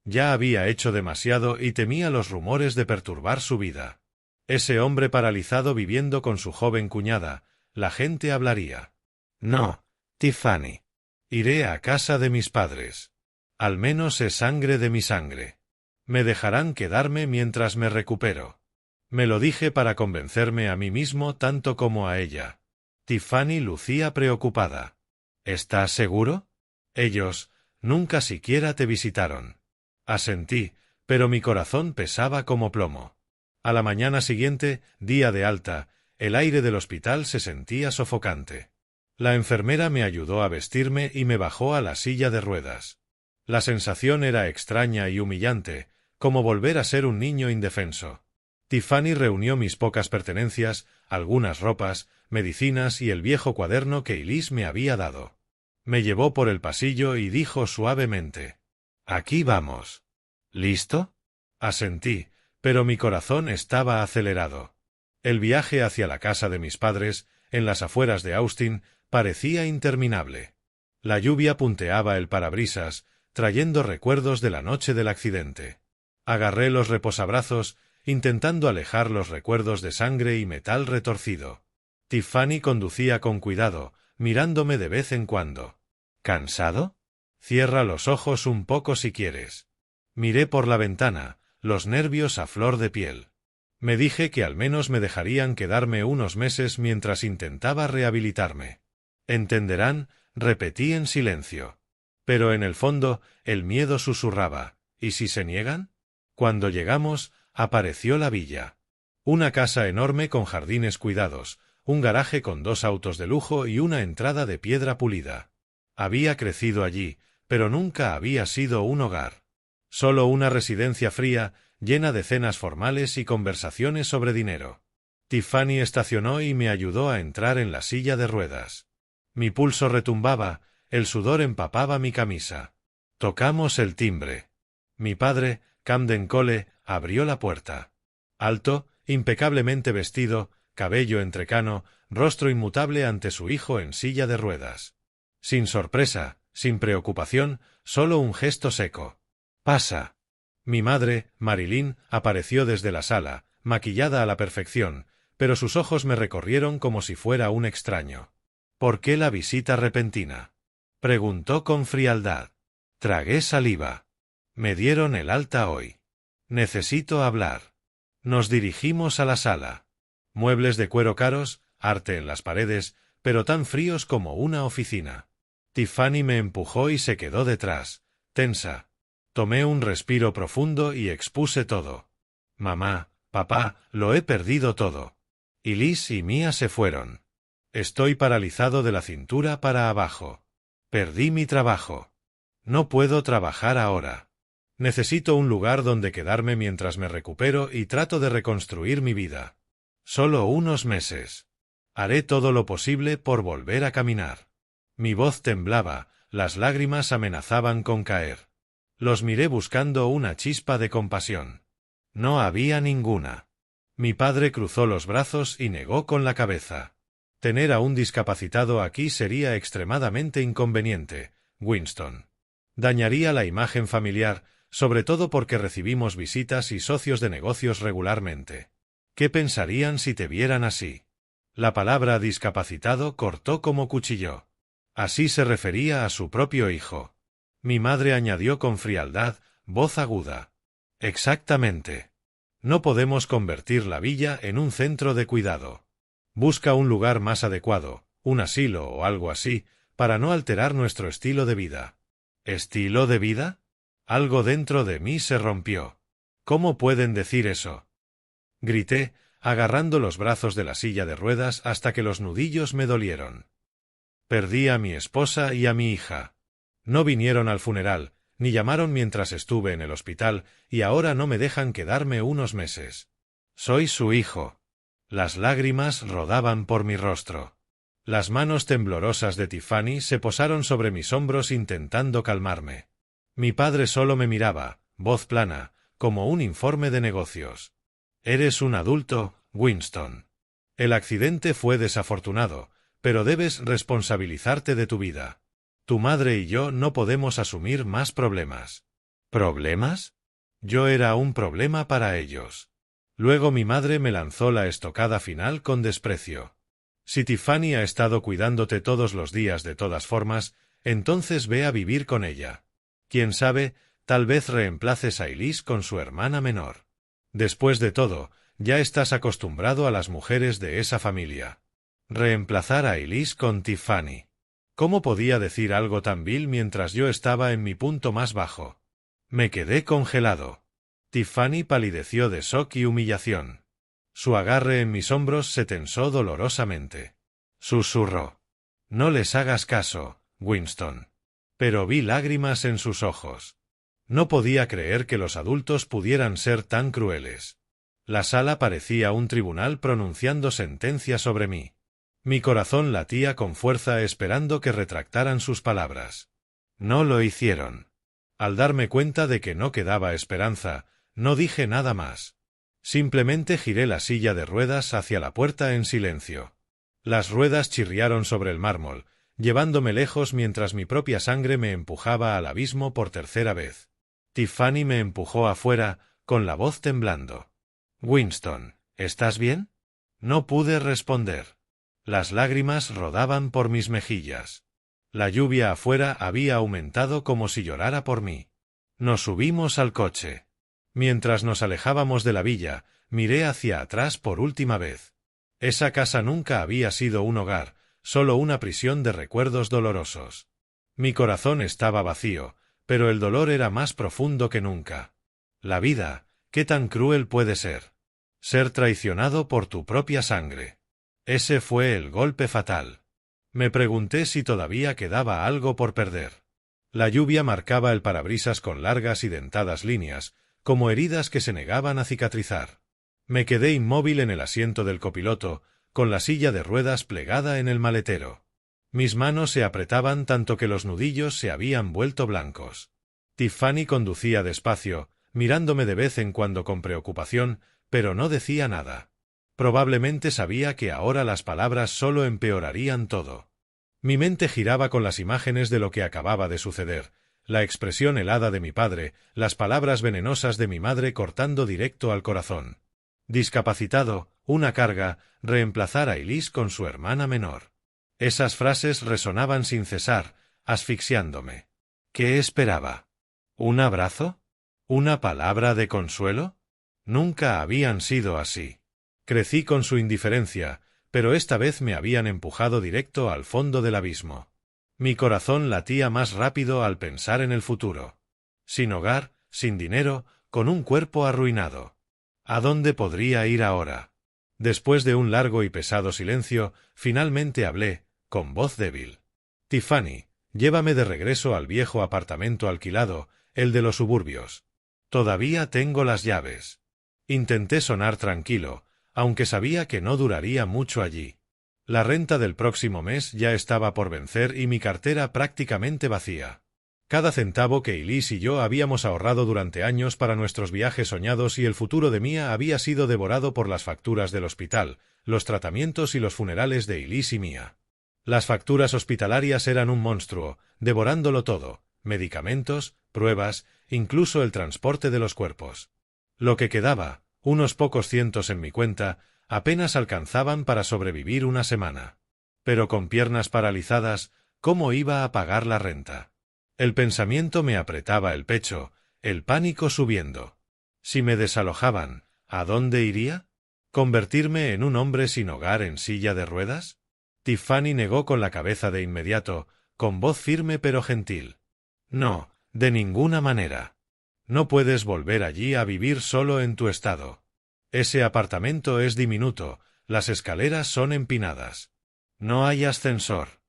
Ya había hecho demasiado y temía los rumores de perturbar su vida. Ese hombre paralizado viviendo con su joven cuñada, la gente hablaría. No, Tiffany. Iré a casa de mis padres. Al menos es sangre de mi sangre. Me dejarán quedarme mientras me recupero. Me lo dije para convencerme a mí mismo tanto como a ella. Tiffany lucía preocupada. ¿Estás seguro? Ellos nunca siquiera te visitaron. Asentí, pero mi corazón pesaba como plomo. A la mañana siguiente, día de alta, el aire del hospital se sentía sofocante. La enfermera me ayudó a vestirme y me bajó a la silla de ruedas. La sensación era extraña y humillante, como volver a ser un niño indefenso. Tiffany reunió mis pocas pertenencias, algunas ropas, medicinas y el viejo cuaderno que Elise me había dado. Me llevó por el pasillo y dijo suavemente: «Aquí vamos». «¿Listo?». Asentí, pero mi corazón estaba acelerado. El viaje hacia la casa de mis padres, en las afueras de Austin, parecía interminable. La lluvia punteaba el parabrisas, trayendo recuerdos de la noche del accidente. Agarré los reposabrazos, intentando alejar los recuerdos de sangre y metal retorcido. Tiffany conducía con cuidado, mirándome de vez en cuando. ¿Cansado? Cierra los ojos un poco si quieres. Miré por la ventana, los nervios a flor de piel. Me dije que al menos me dejarían quedarme unos meses mientras intentaba rehabilitarme. Entenderán, repetí en silencio. Pero en el fondo, el miedo susurraba: ¿y si se niegan? Cuando llegamos, apareció la villa. Una casa enorme con jardines cuidados, un garaje con 2 autos de lujo y una entrada de piedra pulida. Había crecido allí, pero nunca había sido un hogar. Solo una residencia fría, llena de cenas formales y conversaciones sobre dinero. Tiffany estacionó y me ayudó a entrar en la silla de ruedas. Mi pulso retumbaba, el sudor empapaba mi camisa. Tocamos el timbre. Mi padre, Camden Cole, abrió la puerta. Alto, impecablemente vestido, cabello entrecano, rostro inmutable ante su hijo en silla de ruedas. Sin sorpresa, sin preocupación, solo un gesto seco. «Pasa». Mi madre, Marilyn, apareció desde la sala, maquillada a la perfección, pero sus ojos me recorrieron como si fuera un extraño. «¿Por qué la visita repentina?», preguntó con frialdad. Tragué saliva. «Me dieron el alta hoy. Necesito hablar». Nos dirigimos a la sala. Muebles de cuero caros, arte en las paredes, pero tan fríos como una oficina. Tiffany me empujó y se quedó detrás, tensa. Tomé un respiro profundo y expuse todo. «Mamá, papá, lo he perdido todo. Y Liz y Mia se fueron. Estoy paralizado de la cintura para abajo. Perdí mi trabajo. No puedo trabajar ahora. Necesito un lugar donde quedarme mientras me recupero y trato de reconstruir mi vida. Solo unos meses. Haré todo lo posible por volver a caminar». Mi voz temblaba, las lágrimas amenazaban con caer. Los miré buscando una chispa de compasión. No había ninguna. Mi padre cruzó los brazos y negó con la cabeza. «Tener a un discapacitado aquí sería extremadamente inconveniente, Winston. Dañaría la imagen familiar, sobre todo porque recibimos visitas y socios de negocios regularmente. ¿Qué pensarían si te vieran así?». La palabra discapacitado cortó como cuchillo. Así se refería a su propio hijo. Mi madre añadió con frialdad, voz aguda: «Exactamente. No podemos convertir la villa en un centro de cuidado. Busca un lugar más adecuado, un asilo o algo así, para no alterar nuestro estilo de vida». ¿Estilo de vida? Algo dentro de mí se rompió. ¿Cómo pueden decir eso?, grité, agarrando los brazos de la silla de ruedas hasta que los nudillos me dolieron. Perdí a mi esposa y a mi hija. No vinieron al funeral, ni llamaron mientras estuve en el hospital, y ahora no me dejan quedarme unos meses. Soy su hijo. Las lágrimas rodaban por mi rostro. Las manos temblorosas de Tiffany se posaron sobre mis hombros intentando calmarme. Mi padre solo me miraba, voz plana, como un informe de negocios. «Eres un adulto, Winston. El accidente fue desafortunado, pero debes responsabilizarte de tu vida. Tu madre y yo no podemos asumir más problemas». ¿Problemas? Yo era un problema para ellos. Luego mi madre me lanzó la estocada final con desprecio. «Si Tiffany ha estado cuidándote todos los días de todas formas, entonces ve a vivir con ella. Quién sabe, tal vez reemplaces a Elise con su hermana menor. Después de todo, ya estás acostumbrado a las mujeres de esa familia». Reemplazar a Elise con Tiffany. ¿Cómo podía decir algo tan vil mientras yo estaba en mi punto más bajo? Me quedé congelado. Tiffany palideció de shock y humillación. Su agarre en mis hombros se tensó dolorosamente. Susurró: No les hagas caso, Winston. Pero vi lágrimas en sus ojos. No podía creer que los adultos pudieran ser tan crueles. La sala parecía un tribunal pronunciando sentencia sobre mí. Mi corazón latía con fuerza esperando que retractaran sus palabras. No lo hicieron. Al darme cuenta de que no quedaba esperanza, no dije nada más. Simplemente giré la silla de ruedas hacia la puerta en silencio. Las ruedas chirriaron sobre el mármol, llevándome lejos mientras mi propia sangre me empujaba al abismo por tercera vez. Tiffany me empujó afuera, con la voz temblando. «Winston, ¿estás bien?» No pude responder. Las lágrimas rodaban por mis mejillas. La lluvia afuera había aumentado como si llorara por mí. Nos subimos al coche. Mientras nos alejábamos de la villa, miré hacia atrás por última vez. Esa casa nunca había sido un hogar, solo una prisión de recuerdos dolorosos. Mi corazón estaba vacío, pero el dolor era más profundo que nunca. La vida, ¿qué tan cruel puede ser? Ser traicionado por tu propia sangre. Ese fue el golpe fatal. Me pregunté si todavía quedaba algo por perder. La lluvia marcaba el parabrisas con largas y dentadas líneas, como heridas que se negaban a cicatrizar. Me quedé inmóvil en el asiento del copiloto, con la silla de ruedas plegada en el maletero. Mis manos se apretaban tanto que los nudillos se habían vuelto blancos. Tiffany conducía despacio, mirándome de vez en cuando con preocupación, pero no decía nada. Probablemente sabía que ahora las palabras solo empeorarían todo. Mi mente giraba con las imágenes de lo que acababa de suceder, la expresión helada de mi padre, las palabras venenosas de mi madre cortando directo al corazón. Discapacitado, una carga, reemplazar a Elise con su hermana menor. Esas frases resonaban sin cesar, asfixiándome. ¿Qué esperaba? ¿Un abrazo? ¿Una palabra de consuelo? Nunca habían sido así. Crecí con su indiferencia, pero esta vez me habían empujado directo al fondo del abismo. Mi corazón latía más rápido al pensar en el futuro. Sin hogar, sin dinero, con un cuerpo arruinado. ¿A dónde podría ir ahora? Después de un largo y pesado silencio, finalmente hablé, con voz débil. Tiffany, llévame de regreso al viejo apartamento alquilado, el de los suburbios. Todavía tengo las llaves. Intenté sonar tranquilo, aunque sabía que no duraría mucho allí. La renta del próximo mes ya estaba por vencer y mi cartera prácticamente vacía. Cada centavo que Elise y yo habíamos ahorrado durante años para nuestros viajes soñados y el futuro de Mia había sido devorado por las facturas del hospital, los tratamientos y los funerales de Elise y Mia. Las facturas hospitalarias eran un monstruo, devorándolo todo, medicamentos, pruebas, incluso el transporte de los cuerpos. Lo que quedaba, unos pocos cientos en mi cuenta, apenas alcanzaban para sobrevivir una semana. Pero con piernas paralizadas, ¿cómo iba a pagar la renta? El pensamiento me apretaba el pecho, el pánico subiendo. Si me desalojaban, ¿a dónde iría? ¿Convertirme en un hombre sin hogar en silla de ruedas? Tiffany negó con la cabeza de inmediato, con voz firme pero gentil. No, de ninguna manera. No puedes volver allí a vivir solo en tu estado. Ese apartamento es diminuto, las escaleras son empinadas. No hay ascensor.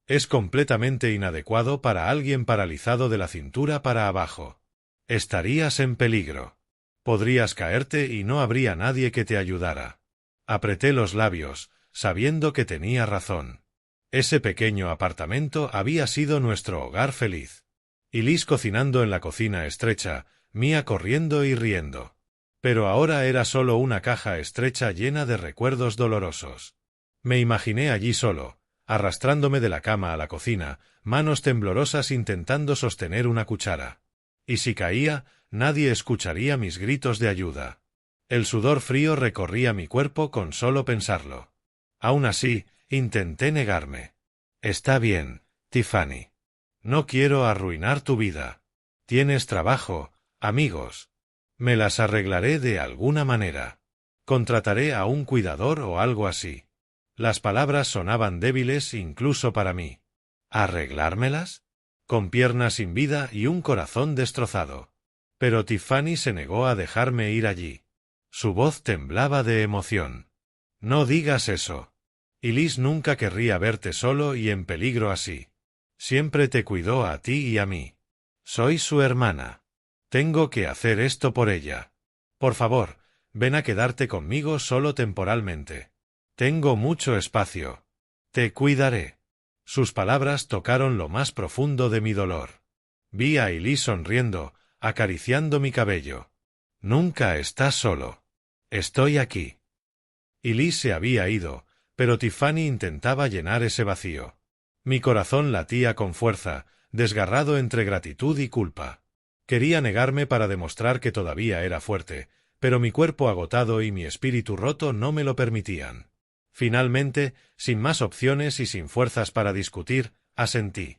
Es completamente inadecuado para alguien paralizado de la cintura para abajo. Estarías en peligro. Podrías caerte y no habría nadie que te ayudara. Apreté los labios, sabiendo que tenía razón. Ese pequeño apartamento había sido nuestro hogar feliz. Elise cocinando en la cocina estrecha, Mia corriendo y riendo. Pero ahora era solo una caja estrecha llena de recuerdos dolorosos. Me imaginé allí solo, arrastrándome de la cama a la cocina, manos temblorosas intentando sostener una cuchara. Y si caía, nadie escucharía mis gritos de ayuda. El sudor frío recorría mi cuerpo con solo pensarlo. Aún así, intenté negarme. Está bien, Tiffany. No quiero arruinar tu vida. Tienes trabajo, amigos. Me las arreglaré de alguna manera. Contrataré a un cuidador o algo así. Las palabras sonaban débiles incluso para mí. ¿Arreglármelas? Con piernas sin vida y un corazón destrozado. Pero Tiffany se negó a dejarme ir allí. Su voz temblaba de emoción. No digas eso. Y Liz nunca querría verte solo y en peligro así. Siempre te cuidó a ti y a mí. Soy su hermana. Tengo que hacer esto por ella. Por favor, ven a quedarte conmigo solo temporalmente. Tengo mucho espacio. Te cuidaré. Sus palabras tocaron lo más profundo de mi dolor. Vi a Elise sonriendo, acariciando mi cabello. Nunca estás solo. Estoy aquí. Elise se había ido, pero Tiffany intentaba llenar ese vacío. Mi corazón latía con fuerza, desgarrado entre gratitud y culpa. Quería negarme para demostrar que todavía era fuerte, pero mi cuerpo agotado y mi espíritu roto no me lo permitían. Finalmente, sin más opciones y sin fuerzas para discutir, asentí.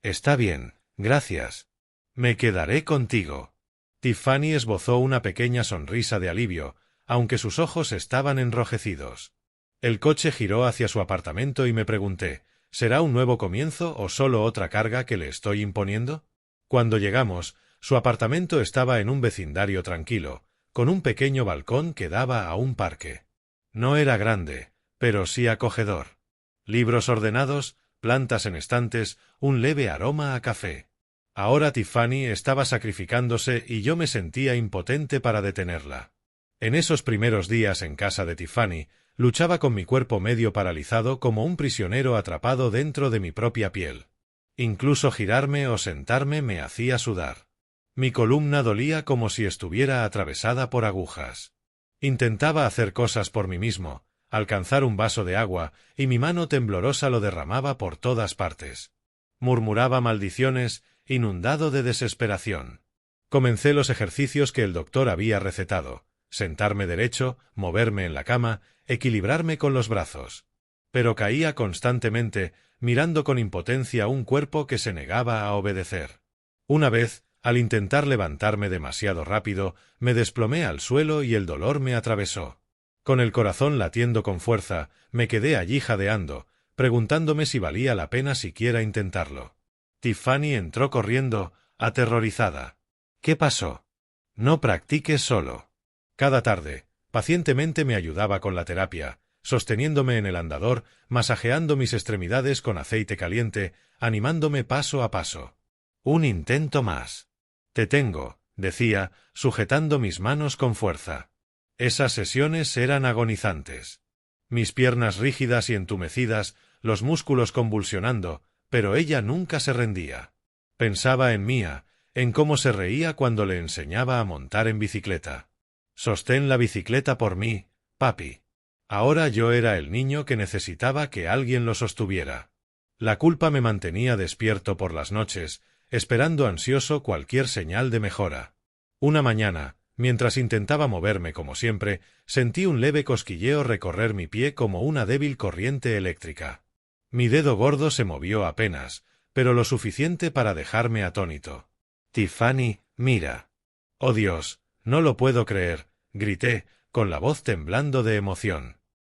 Está bien, gracias. Me quedaré contigo. Tiffany esbozó una pequeña sonrisa de alivio, aunque sus ojos estaban enrojecidos. El coche giró hacia su apartamento y me pregunté, ¿será un nuevo comienzo o solo otra carga que le estoy imponiendo? Cuando llegamos, su apartamento estaba en un vecindario tranquilo, con un pequeño balcón que daba a un parque. No era grande, pero sí acogedor. Libros ordenados, plantas en estantes, un leve aroma a café. Ahora Tiffany estaba sacrificándose y yo me sentía impotente para detenerla. En esos primeros días en casa de Tiffany, luchaba con mi cuerpo medio paralizado como un prisionero atrapado dentro de mi propia piel. Incluso girarme o sentarme me hacía sudar. Mi columna dolía como si estuviera atravesada por agujas. Intentaba hacer cosas por mí mismo, alcanzar un vaso de agua, y mi mano temblorosa lo derramaba por todas partes. Murmuraba maldiciones, inundado de desesperación. Comencé los ejercicios que el doctor había recetado: sentarme derecho, moverme en la cama, equilibrarme con los brazos. Pero caía constantemente, mirando con impotencia un cuerpo que se negaba a obedecer. Una vez, al intentar levantarme demasiado rápido, me desplomé al suelo y el dolor me atravesó. Con el corazón latiendo con fuerza, me quedé allí jadeando, preguntándome si valía la pena siquiera intentarlo. Tiffany entró corriendo, aterrorizada. ¿Qué pasó? No practiques solo. Cada tarde, pacientemente me ayudaba con la terapia, sosteniéndome en el andador, masajeando mis extremidades con aceite caliente, animándome paso a paso. Un intento más. Te tengo, decía, sujetando mis manos con fuerza. Esas sesiones eran agonizantes. Mis piernas rígidas y entumecidas, los músculos convulsionando, pero ella nunca se rendía. Pensaba en Mia, en cómo se reía cuando le enseñaba a montar en bicicleta. Sostén la bicicleta por mí, papi. Ahora yo era el niño que necesitaba que alguien lo sostuviera. La culpa me mantenía despierto por las noches, esperando ansioso cualquier señal de mejora. Una mañana, mientras intentaba moverme como siempre, sentí un leve cosquilleo recorrer mi pie como una débil corriente eléctrica. Mi dedo gordo se movió apenas, pero lo suficiente para dejarme atónito. Tiffany, mira. Oh Dios, no lo puedo creer, grité, con la voz temblando de emoción.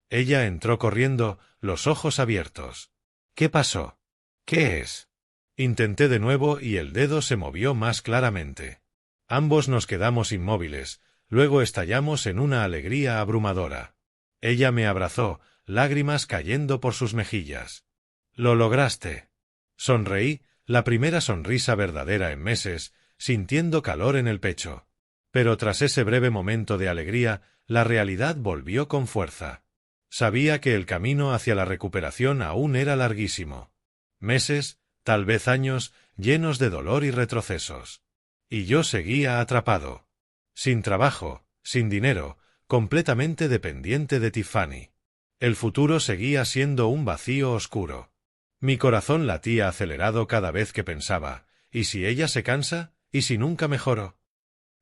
Ella entró corriendo, los ojos abiertos. ¿Qué pasó? ¿Qué es? Intenté de nuevo y el dedo se movió más claramente. Ambos nos quedamos inmóviles, luego estallamos en una alegría abrumadora. Ella me abrazó, lágrimas cayendo por sus mejillas. «Lo lograste». Sonreí, la primera sonrisa verdadera en meses, sintiendo calor en el pecho. Pero tras ese breve momento de alegría, la realidad volvió con fuerza. Sabía que el camino hacia la recuperación aún era larguísimo. Meses, tal vez años, llenos de dolor y retrocesos. Y yo seguía atrapado. Sin trabajo, sin dinero, completamente dependiente de Tiffany. El futuro seguía siendo un vacío oscuro. Mi corazón latía acelerado cada vez que pensaba, ¿y si ella se cansa? ¿Y si nunca mejoro?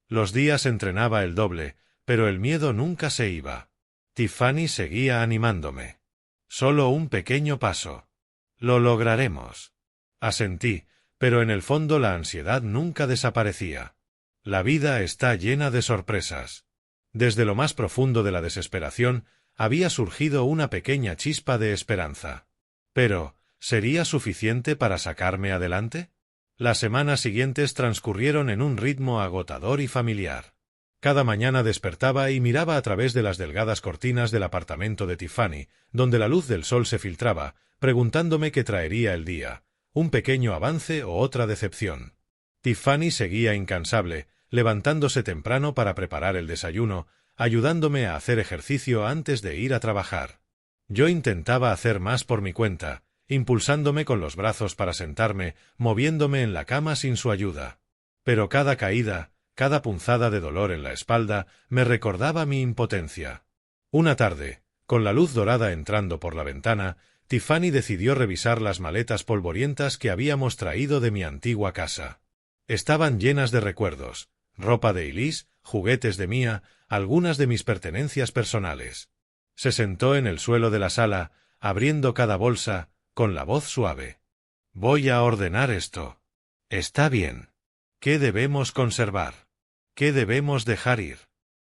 Los días entrenaba el doble, pero el miedo nunca se iba. Tiffany seguía animándome. Solo un pequeño paso. Lo lograremos. Asentí, pero en el fondo la ansiedad nunca desaparecía. La vida está llena de sorpresas. Desde lo más profundo de la desesperación, había surgido una pequeña chispa de esperanza. Pero, ¿sería suficiente para sacarme adelante? Las semanas siguientes transcurrieron en un ritmo agotador y familiar. Cada mañana despertaba y miraba a través de las delgadas cortinas del apartamento de Tiffany, donde la luz del sol se filtraba, preguntándome qué traería el día, un pequeño avance o otra decepción. Tiffany seguía incansable, levantándose temprano para preparar el desayuno, ayudándome a hacer ejercicio antes de ir a trabajar. Yo intentaba hacer más por mi cuenta, impulsándome con los brazos para sentarme, moviéndome en la cama sin su ayuda. Pero cada caída, cada punzada de dolor en la espalda, me recordaba mi impotencia. Una tarde, con la luz dorada entrando por la ventana, Tiffany decidió revisar las maletas polvorientas que habíamos traído de mi antigua casa. Estaban llenas de recuerdos, ropa de Elise, juguetes de Mia, algunas de mis pertenencias personales. Se sentó en el suelo de la sala, abriendo cada bolsa, con la voz suave. «Voy a ordenar esto. Está bien. ¿Qué debemos conservar? ¿Qué debemos dejar ir?»,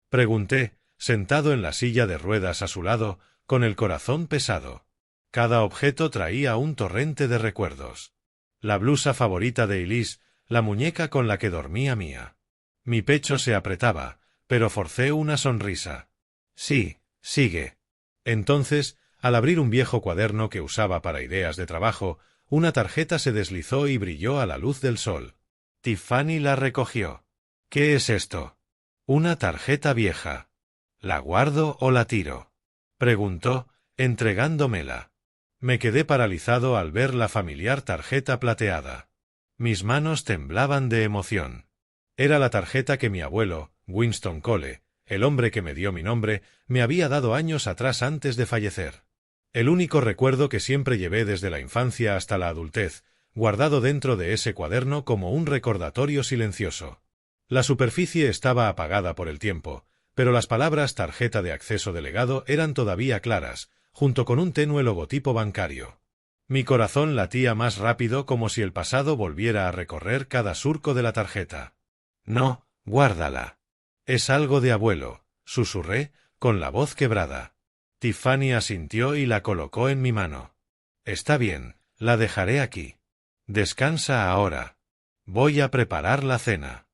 pregunté, sentado en la silla de ruedas a su lado, con el corazón pesado. Cada objeto traía un torrente de recuerdos. La blusa favorita de Elise, la muñeca con la que dormía Mia. Mi pecho se apretaba, pero forcé una sonrisa. «Sí, sigue». Entonces, al abrir un viejo cuaderno que usaba para ideas de trabajo, una tarjeta se deslizó y brilló a la luz del sol. Tiffany la recogió. «¿Qué es esto?» «Una tarjeta vieja». «¿La guardo o la tiro?», preguntó, entregándomela. Me quedé paralizado al ver la familiar tarjeta plateada. Mis manos temblaban de emoción. Era la tarjeta que mi abuelo, Winston Cole, el hombre que me dio mi nombre, me había dado años atrás antes de fallecer. El único recuerdo que siempre llevé desde la infancia hasta la adultez, guardado dentro de ese cuaderno como un recordatorio silencioso. La superficie estaba apagada por el tiempo, pero las palabras tarjeta de acceso delegado eran todavía claras, junto con un tenue logotipo bancario. Mi corazón latía más rápido como si el pasado volviera a recorrer cada surco de la tarjeta. «No, guárdala. Es algo de abuelo», susurré, con la voz quebrada. Tiffany asintió y la colocó en mi mano. «Está bien, la dejaré aquí. Descansa ahora. Voy a preparar la cena».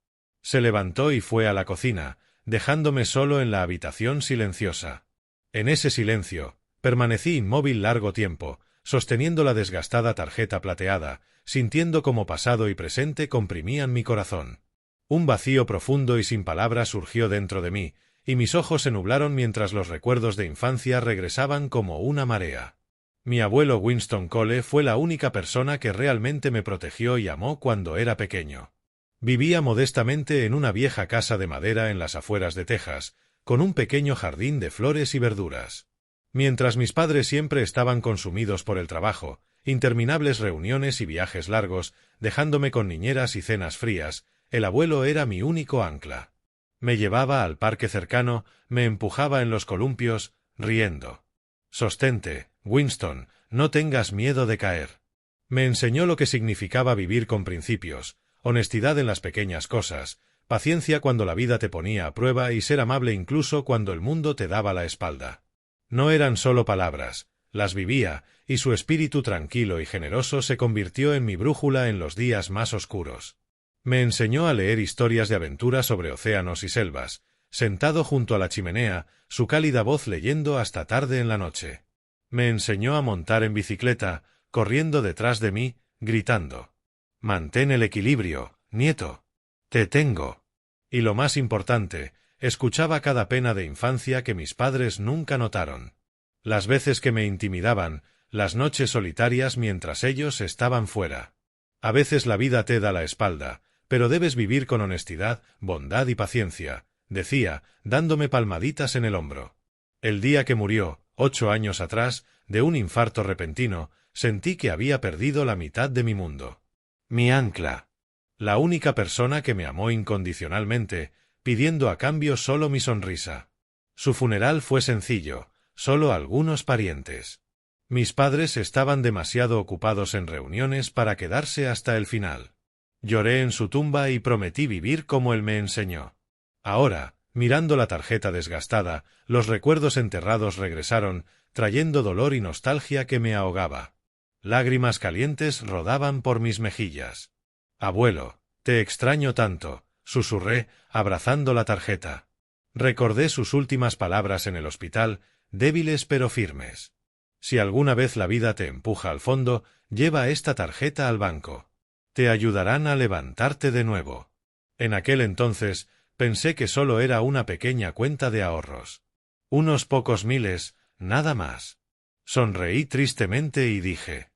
Se levantó y fue a la cocina, dejándome solo en la habitación silenciosa. En ese silencio, permanecí inmóvil largo tiempo, sosteniendo la desgastada tarjeta plateada, sintiendo como pasado y presente comprimían mi corazón. Un vacío profundo y sin palabras surgió dentro de mí, y mis ojos se nublaron mientras los recuerdos de infancia regresaban como una marea. Mi abuelo Winston Cole fue la única persona que realmente me protegió y amó cuando era pequeño. Vivía modestamente en una vieja casa de madera en las afueras de Texas, con un pequeño jardín de flores y verduras. Mientras mis padres siempre estaban consumidos por el trabajo, interminables reuniones y viajes largos, dejándome con niñeras y cenas frías, el abuelo era mi único ancla. Me llevaba al parque cercano, me empujaba en los columpios, riendo. «Sostente, Winston, no tengas miedo de caer». Me enseñó lo que significaba vivir con principios, honestidad en las pequeñas cosas, paciencia cuando la vida te ponía a prueba y ser amable incluso cuando el mundo te daba la espalda. No eran solo palabras, las vivía, y su espíritu tranquilo y generoso se convirtió en mi brújula en los días más oscuros. Me enseñó a leer historias de aventura sobre océanos y selvas, sentado junto a la chimenea, su cálida voz leyendo hasta tarde en la noche. Me enseñó a montar en bicicleta, corriendo detrás de mí, gritando: «Mantén el equilibrio, nieto. Te tengo». Y lo más importante, escuchaba cada pena de infancia que mis padres nunca notaron. Las veces que me intimidaban, las noches solitarias mientras ellos estaban fuera. A veces la vida te da la espalda, pero debes vivir con honestidad, bondad y paciencia, decía, dándome palmaditas en el hombro. El día que murió, 8 años atrás, de un infarto repentino, sentí que había perdido la mitad de mi mundo. Mi ancla. La única persona que me amó incondicionalmente, pidiendo a cambio solo mi sonrisa. Su funeral fue sencillo, solo algunos parientes. Mis padres estaban demasiado ocupados en reuniones para quedarse hasta el final. Lloré en su tumba y prometí vivir como él me enseñó. Ahora, mirando la tarjeta desgastada, los recuerdos enterrados regresaron, trayendo dolor y nostalgia que me ahogaba. Lágrimas calientes rodaban por mis mejillas. «Abuelo, te extraño tanto», susurré, abrazando la tarjeta. Recordé sus últimas palabras en el hospital, débiles pero firmes. Si alguna vez la vida te empuja al fondo, lleva esta tarjeta al banco. Te ayudarán a levantarte de nuevo. En aquel entonces, pensé que solo era una pequeña cuenta de ahorros. Unos pocos miles, nada más. Sonreí tristemente y dije: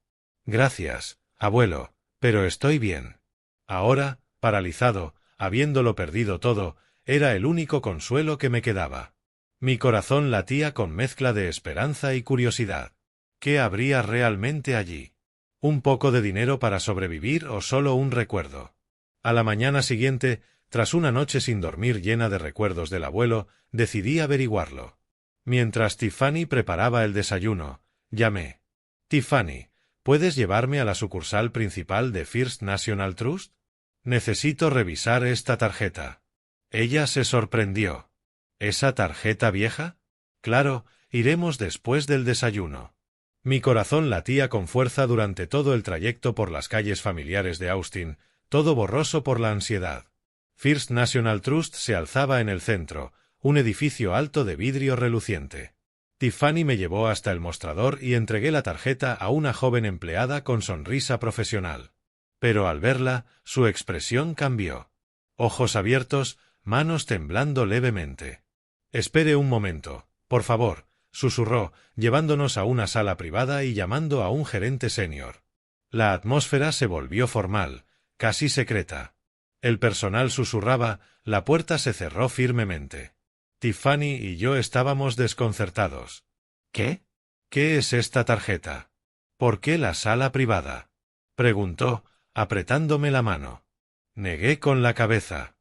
«Gracias, abuelo, pero estoy bien». Ahora, paralizado, habiéndolo perdido todo, era el único consuelo que me quedaba. Mi corazón latía con mezcla de esperanza y curiosidad. ¿Qué habría realmente allí? ¿Un poco de dinero para sobrevivir o solo un recuerdo? A la mañana siguiente, tras una noche sin dormir llena de recuerdos del abuelo, decidí averiguarlo. Mientras Tiffany preparaba el desayuno, llamé. «Tiffany, ¿puedes llevarme a la sucursal principal de First National Trust? Necesito revisar esta tarjeta». Ella se sorprendió. «¿Esa tarjeta vieja? Claro, iremos después del desayuno». Mi corazón latía con fuerza durante todo el trayecto por las calles familiares de Austin, todo borroso por la ansiedad. First National Trust se alzaba en el centro, un edificio alto de vidrio reluciente. Tiffany me llevó hasta el mostrador y entregué la tarjeta a una joven empleada con sonrisa profesional. Pero al verla, su expresión cambió. Ojos abiertos, manos temblando levemente. «Espere un momento, por favor», susurró, llevándonos a una sala privada y llamando a un gerente senior. La atmósfera se volvió formal, casi secreta. El personal susurraba, la puerta se cerró firmemente. Tiffany y yo estábamos desconcertados. «¿Qué? ¿Qué es esta tarjeta? ¿Por qué la sala privada?», preguntó, apretándome la mano. Negué con la cabeza.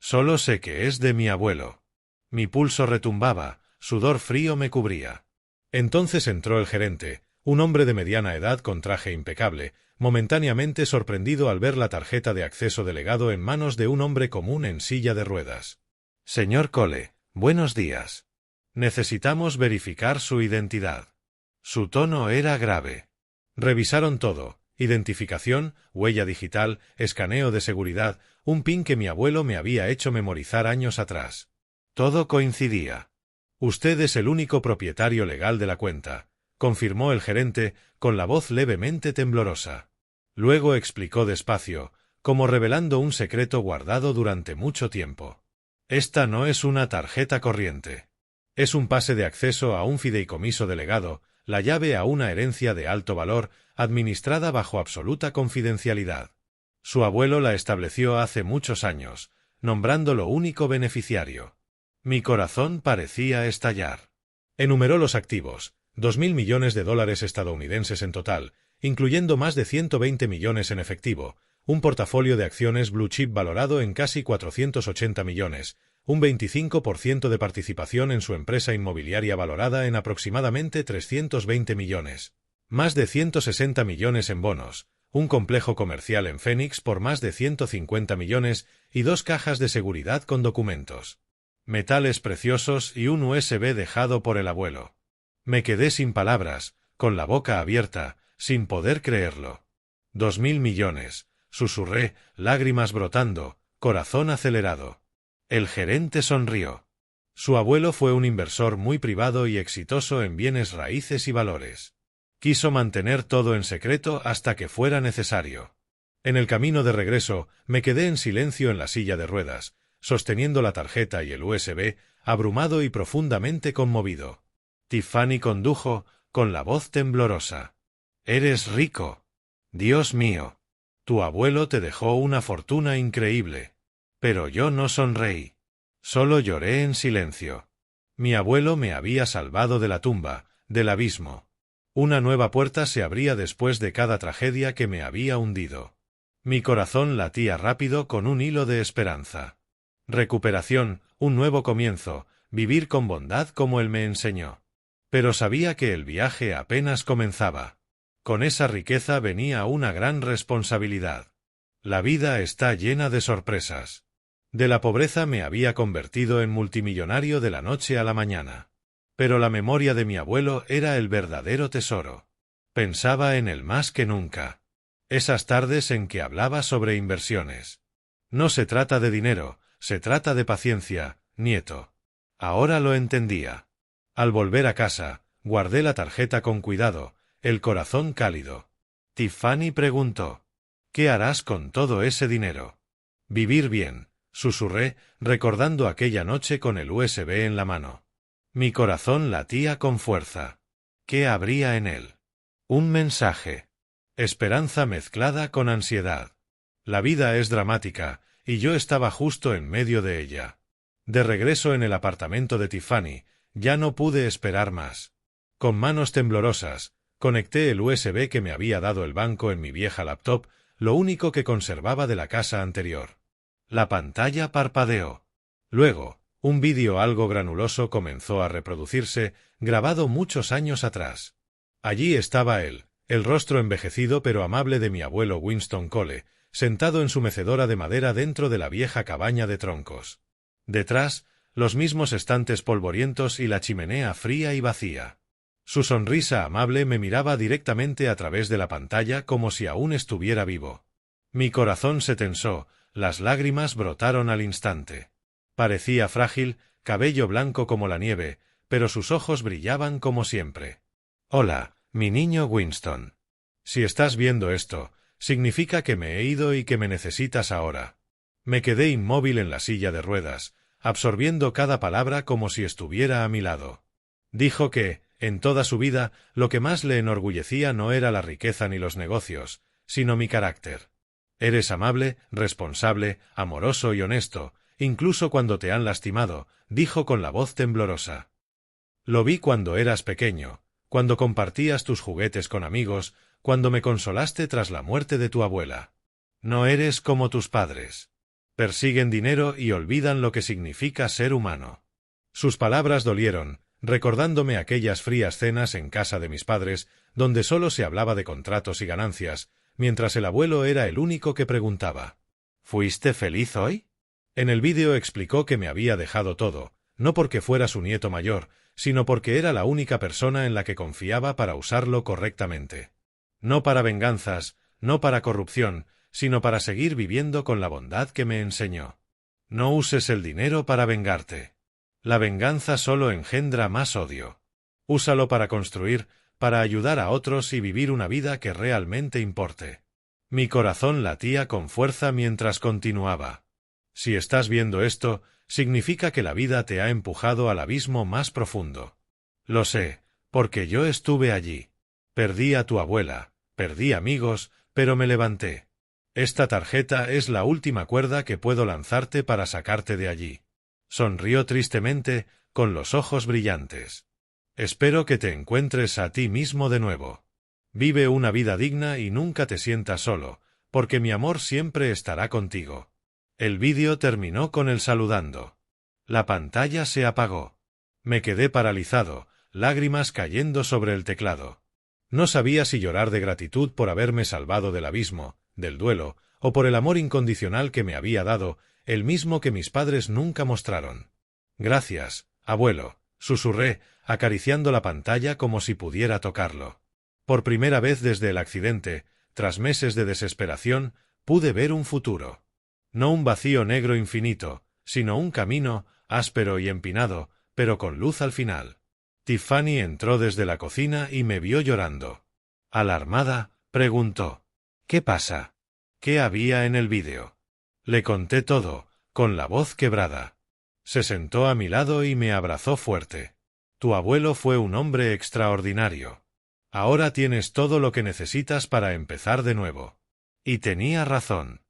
«Solo sé que es de mi abuelo». Mi pulso retumbaba, sudor frío me cubría. Entonces entró el gerente, un hombre de mediana edad con traje impecable, momentáneamente sorprendido al ver la tarjeta de acceso delegado en manos de un hombre común en silla de ruedas. «Señor Cole, buenos días. Necesitamos verificar su identidad». Su tono era grave. Revisaron todo: identificación, huella digital, escaneo de seguridad, un PIN que mi abuelo me había hecho memorizar años atrás. Todo coincidía. «Usted es el único propietario legal de la cuenta», confirmó el gerente, con la voz levemente temblorosa. Luego explicó despacio, como revelando un secreto guardado durante mucho tiempo. «Esta no es una tarjeta corriente. Es un pase de acceso a un fideicomiso delegado, la llave a una herencia de alto valor, administrada bajo absoluta confidencialidad. Su abuelo la estableció hace muchos años, nombrándolo único beneficiario». Mi corazón parecía estallar. Enumeró los activos, 2.000 millones de dólares estadounidenses en total, incluyendo más de 120 millones en efectivo, un portafolio de acciones blue chip valorado en casi 480 millones, un 25% de participación en su empresa inmobiliaria valorada en aproximadamente 320 millones, más de 160 millones en bonos, un complejo comercial en Phoenix por más de 150 millones y 2 cajas de seguridad con documentos, metales preciosos y un USB dejado por el abuelo. Me quedé sin palabras, con la boca abierta, sin poder creerlo. 2.000 millones, susurré, lágrimas brotando, corazón acelerado. El gerente sonrió. Su abuelo fue un inversor muy privado y exitoso en bienes raíces y valores. Quiso mantener todo en secreto hasta que fuera necesario. En el camino de regreso, me quedé en silencio en la silla de ruedas, sosteniendo la tarjeta y el USB, abrumado y profundamente conmovido. Tiffany condujo, con la voz temblorosa. «Eres rico. Dios mío. Tu abuelo te dejó una fortuna increíble». Pero yo no sonreí. Solo lloré en silencio. Mi abuelo me había salvado de la tumba, del abismo. Una nueva puerta se abría después de cada tragedia que me había hundido. Mi corazón latía rápido con un hilo de esperanza. Recuperación, un nuevo comienzo, vivir con bondad como él me enseñó. Pero sabía que el viaje apenas comenzaba. Con esa riqueza venía una gran responsabilidad. La vida está llena de sorpresas. De la pobreza me había convertido en multimillonario de la noche a la mañana. Pero la memoria de mi abuelo era el verdadero tesoro. Pensaba en él más que nunca. Esas tardes en que hablaba sobre inversiones. No se trata de dinero, se trata de paciencia, nieto. Ahora lo entendía. Al volver a casa, guardé la tarjeta con cuidado, el corazón cálido. Tiffany preguntó: «¿Qué harás con todo ese dinero?» «Vivir bien», susurré, recordando aquella noche con el USB en la mano. Mi corazón latía con fuerza. ¿Qué habría en él? Un mensaje. Esperanza mezclada con ansiedad. La vida es dramática, y yo estaba justo en medio de ella. De regreso en el apartamento de Tiffany, ya no pude esperar más. Con manos temblorosas, conecté el USB que me había dado el banco en mi vieja laptop, lo único que conservaba de la casa anterior. La pantalla parpadeó. Luego, un vídeo algo granuloso comenzó a reproducirse, grabado muchos años atrás. Allí estaba él, el rostro envejecido pero amable de mi abuelo Winston Cole, sentado en su mecedora de madera dentro de la vieja cabaña de troncos. Detrás, los mismos estantes polvorientos y la chimenea fría y vacía. Su sonrisa amable me miraba directamente a través de la pantalla como si aún estuviera vivo. Mi corazón se tensó, las lágrimas brotaron al instante. Parecía frágil, cabello blanco como la nieve, pero sus ojos brillaban como siempre. «Hola, mi niño Winston. Si estás viendo esto, significa que me he ido y que me necesitas ahora». Me quedé inmóvil en la silla de ruedas, absorbiendo cada palabra como si estuviera a mi lado. Dijo que, en toda su vida, lo que más le enorgullecía no era la riqueza ni los negocios, sino mi carácter. «Eres amable, responsable, amoroso y honesto, incluso cuando te han lastimado», dijo con la voz temblorosa. «Lo vi cuando eras pequeño, cuando compartías tus juguetes con amigos, cuando me consolaste tras la muerte de tu abuela. No eres como tus padres. Persiguen dinero y olvidan lo que significa ser humano». Sus palabras dolieron, recordándome aquellas frías cenas en casa de mis padres, donde solo se hablaba de contratos y ganancias, mientras el abuelo era el único que preguntaba: «¿Fuiste feliz hoy?». En el vídeo explicó que me había dejado todo, no porque fuera su nieto mayor, sino porque era la única persona en la que confiaba para usarlo correctamente. No para venganzas, no para corrupción, sino para seguir viviendo con la bondad que me enseñó. No uses el dinero para vengarte. La venganza solo engendra más odio. Úsalo para construir, para ayudar a otros y vivir una vida que realmente importe. Mi corazón latía con fuerza mientras continuaba. Si estás viendo esto, significa que la vida te ha empujado al abismo más profundo. Lo sé, porque yo estuve allí. Perdí a tu abuela, perdí amigos, pero me levanté. Esta tarjeta es la última cuerda que puedo lanzarte para sacarte de allí. Sonrió tristemente, con los ojos brillantes. Espero que te encuentres a ti mismo de nuevo. Vive una vida digna y nunca te sientas solo, porque mi amor siempre estará contigo. El vídeo terminó con él saludando. La pantalla se apagó. Me quedé paralizado, lágrimas cayendo sobre el teclado. No sabía si llorar de gratitud por haberme salvado del abismo, del duelo, o por el amor incondicional que me había dado, el mismo que mis padres nunca mostraron. «Gracias, abuelo», susurré, acariciando la pantalla como si pudiera tocarlo. Por primera vez desde el accidente, tras meses de desesperación, pude ver un futuro. No un vacío negro infinito, sino un camino, áspero y empinado, pero con luz al final. Tiffany entró desde la cocina y me vio llorando. Alarmada, preguntó: «¿Qué pasa? ¿Qué había en el vídeo?». Le conté todo, con la voz quebrada. Se sentó a mi lado y me abrazó fuerte. «Tu abuelo fue un hombre extraordinario. Ahora tienes todo lo que necesitas para empezar de nuevo». Y tenía razón.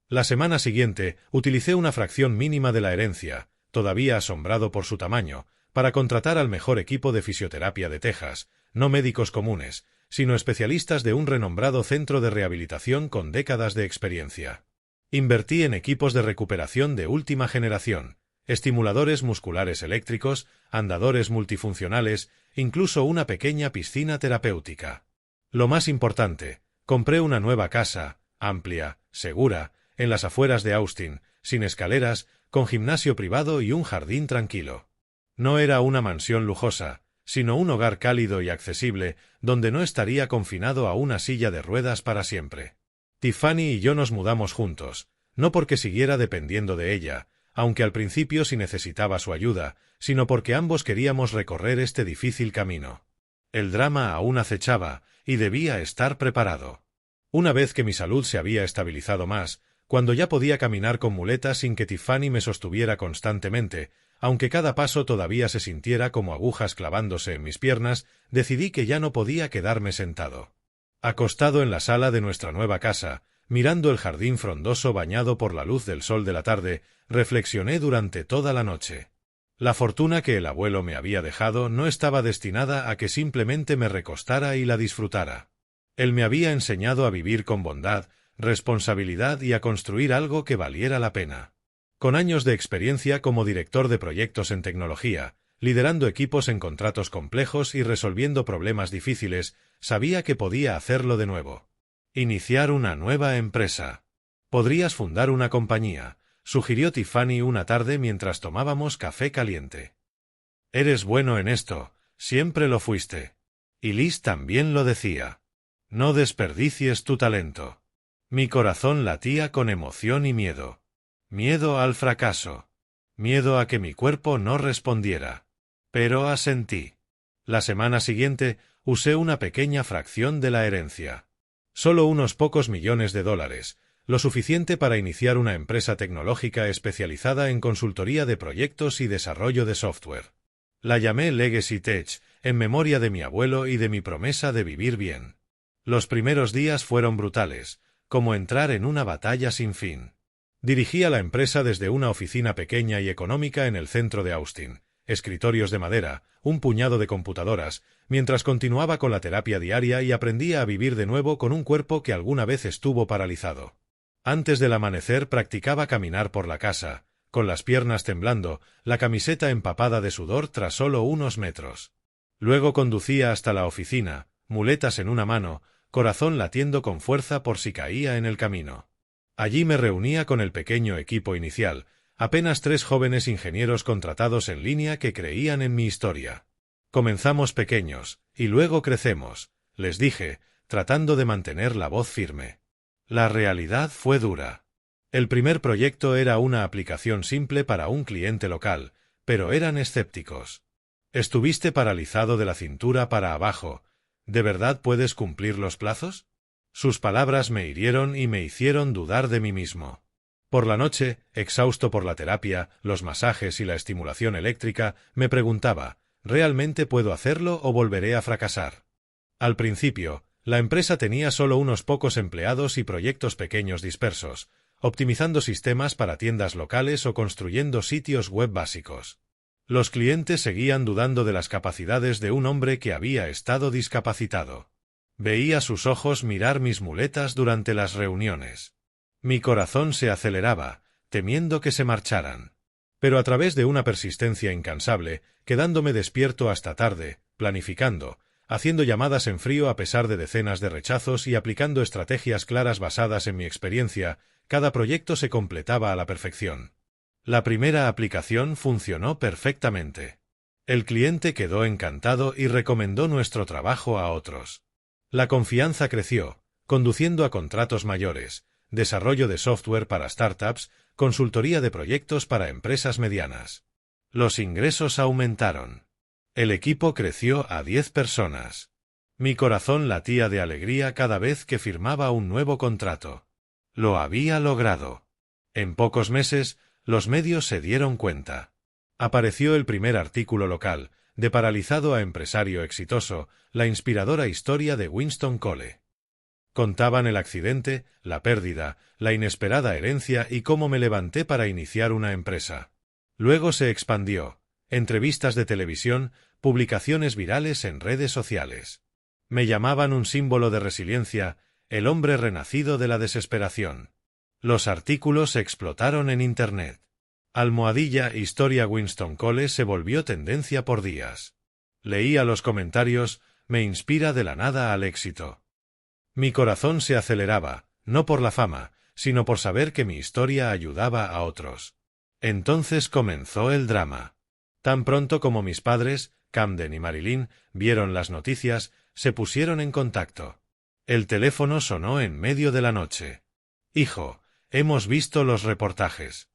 La semana siguiente utilicé una fracción mínima de la herencia, todavía asombrado por su tamaño, para contratar al mejor equipo de fisioterapia de Texas, no médicos comunes, sino especialistas de un renombrado centro de rehabilitación con décadas de experiencia. Invertí en equipos de recuperación de última generación, estimuladores musculares eléctricos, andadores multifuncionales, incluso una pequeña piscina terapéutica. Lo más importante, compré una nueva casa, amplia, segura, en las afueras de Austin, sin escaleras, con gimnasio privado y un jardín tranquilo. No era una mansión lujosa, sino un hogar cálido y accesible, donde no estaría confinado a una silla de ruedas para siempre. Tiffany y yo nos mudamos juntos, no porque siguiera dependiendo de ella, aunque al principio sí necesitaba su ayuda, sino porque ambos queríamos recorrer este difícil camino. El drama aún acechaba, y debía estar preparado. Una vez que mi salud se había estabilizado más, cuando ya podía caminar con muletas sin que Tiffany me sostuviera constantemente, aunque cada paso todavía se sintiera como agujas clavándose en mis piernas, decidí que ya no podía quedarme sentado. Acostado en la sala de nuestra nueva casa, mirando el jardín frondoso bañado por la luz del sol de la tarde, reflexioné durante toda la noche. La fortuna que el abuelo me había dejado no estaba destinada a que simplemente me recostara y la disfrutara. Él me había enseñado a vivir con bondad, responsabilidad y a construir algo que valiera la pena. Con años de experiencia como director de proyectos en tecnología, liderando equipos en contratos complejos y resolviendo problemas difíciles, sabía que podía hacerlo de nuevo. Iniciar una nueva empresa. Podrías fundar una compañía, sugirió Tiffany una tarde mientras tomábamos café caliente. Eres bueno en esto, siempre lo fuiste. Y Liz también lo decía. No desperdicies tu talento. Mi corazón latía con emoción y miedo. Miedo al fracaso. Miedo a que mi cuerpo no respondiera. Pero asentí. La semana siguiente usé una pequeña fracción de la herencia. Solo unos pocos millones de dólares, lo suficiente para iniciar una empresa tecnológica especializada en consultoría de proyectos y desarrollo de software. La llamé Legacy Tech, en memoria de mi abuelo y de mi promesa de vivir bien. Los primeros días fueron brutales, como entrar en una batalla sin fin. Dirigía la empresa desde una oficina pequeña y económica en el centro de Austin, escritorios de madera, un puñado de computadoras, mientras continuaba con la terapia diaria y aprendía a vivir de nuevo con un cuerpo que alguna vez estuvo paralizado. Antes del amanecer practicaba caminar por la casa, con las piernas temblando, la camiseta empapada de sudor tras solo unos metros. Luego conducía hasta la oficina, muletas en una mano, corazón latiendo con fuerza por si caía en el camino. Allí me reunía con el pequeño equipo inicial, apenas 3 jóvenes ingenieros contratados en línea que creían en mi historia. Comenzamos pequeños, y luego crecemos, les dije, tratando de mantener la voz firme. La realidad fue dura. El primer proyecto era una aplicación simple para un cliente local, pero eran escépticos. Estuviste paralizado de la cintura para abajo. ¿De verdad puedes cumplir los plazos? Sus palabras me hirieron y me hicieron dudar de mí mismo. Por la noche, exhausto por la terapia, los masajes y la estimulación eléctrica, me preguntaba, ¿realmente puedo hacerlo o volveré a fracasar? Al principio, la empresa tenía solo unos pocos empleados y proyectos pequeños dispersos, optimizando sistemas para tiendas locales o construyendo sitios web básicos. Los clientes seguían dudando de las capacidades de un hombre que había estado discapacitado. Veía sus ojos mirar mis muletas durante las reuniones. Mi corazón se aceleraba, temiendo que se marcharan. Pero a través de una persistencia incansable, quedándome despierto hasta tarde, planificando, haciendo llamadas en frío a pesar de decenas de rechazos y aplicando estrategias claras basadas en mi experiencia, cada proyecto se completaba a la perfección. La primera aplicación funcionó perfectamente. El cliente quedó encantado y recomendó nuestro trabajo a otros. La confianza creció, conduciendo a contratos mayores, desarrollo de software para startups, consultoría de proyectos para empresas medianas. Los ingresos aumentaron. El equipo creció a 10 personas. Mi corazón latía de alegría cada vez que firmaba un nuevo contrato. Lo había logrado. En pocos meses, los medios se dieron cuenta. Apareció el primer artículo local, de paralizado a empresario exitoso, la inspiradora historia de Winston Cole. Contaban el accidente, la pérdida, la inesperada herencia y cómo me levanté para iniciar una empresa. Luego se expandió. Entrevistas de televisión, publicaciones virales en redes sociales. Me llamaban un símbolo de resiliencia, el hombre renacido de la desesperación. Los artículos explotaron en Internet. Almohadilla Historia Winston Cole se volvió tendencia por días. Leía los comentarios, me inspira de la nada al éxito. Mi corazón se aceleraba, no por la fama, sino por saber que mi historia ayudaba a otros. Entonces comenzó el drama. Tan pronto como mis padres, Camden y Marilyn, vieron las noticias, se pusieron en contacto. El teléfono sonó en medio de la noche. Hijo, hemos visto los reportajes.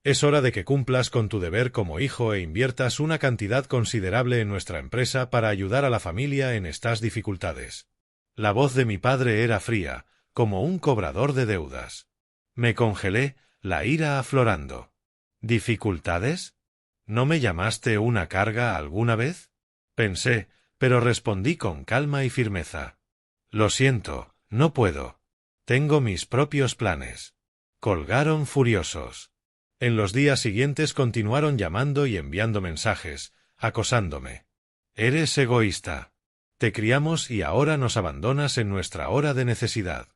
Es hora de que cumplas con tu deber como hijo e inviertas una cantidad considerable en nuestra empresa para ayudar a la familia en estas dificultades. La voz de mi padre era fría, como un cobrador de deudas. Me congelé, la ira aflorando. ¿Dificultades? ¿No me llamaste una carga alguna vez? Pensé, pero respondí con calma y firmeza. Lo siento, no puedo. Tengo mis propios planes. Colgaron furiosos. En los días siguientes continuaron llamando y enviando mensajes, acosándome. Eres egoísta. Te criamos y ahora nos abandonas en nuestra hora de necesidad.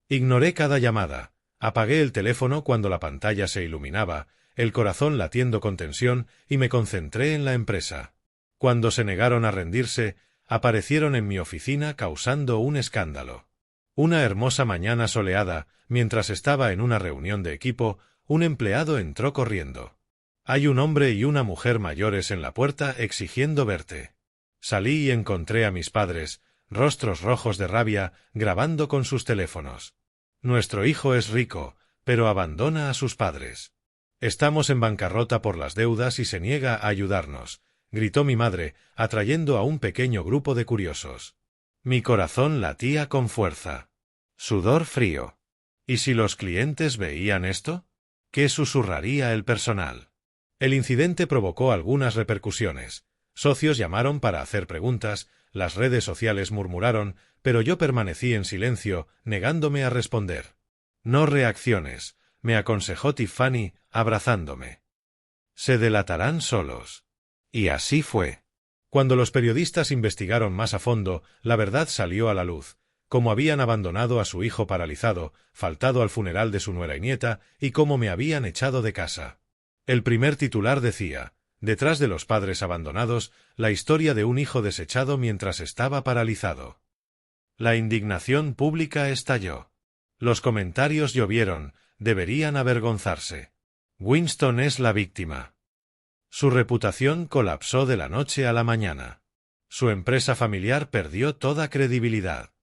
Ignoré cada llamada, apagué el teléfono cuando la pantalla se iluminaba, el corazón latiendo con tensión, y me concentré en la empresa. Cuando se negaron a rendirse, aparecieron en mi oficina causando un escándalo. Una hermosa mañana soleada, mientras estaba en una reunión de equipo, un empleado entró corriendo. Hay un hombre y una mujer mayores en la puerta exigiendo verte. Salí y encontré a mis padres, rostros rojos de rabia, grabando con sus teléfonos. Nuestro hijo es rico, pero abandona a sus padres. Estamos en bancarrota por las deudas y se niega a ayudarnos, gritó mi madre, atrayendo a un pequeño grupo de curiosos. Mi corazón latía con fuerza. Sudor frío. ¿Y si los clientes veían esto? ¿Qué susurraría el personal? El incidente provocó algunas repercusiones. Socios llamaron para hacer preguntas, las redes sociales murmuraron, pero yo permanecí en silencio, negándome a responder. No reacciones, me aconsejó Tiffany, abrazándome. Se delatarán solos. Y así fue. Cuando los periodistas investigaron más a fondo, la verdad salió a la luz. Cómo habían abandonado a su hijo paralizado, faltado al funeral de su nuera y nieta, y cómo me habían echado de casa. El primer titular decía: detrás de los padres abandonados, la historia de un hijo desechado mientras estaba paralizado. La indignación pública estalló. Los comentarios llovieron, deberían avergonzarse. Winston es la víctima. Su reputación colapsó de la noche a la mañana. Su empresa familiar perdió toda credibilidad.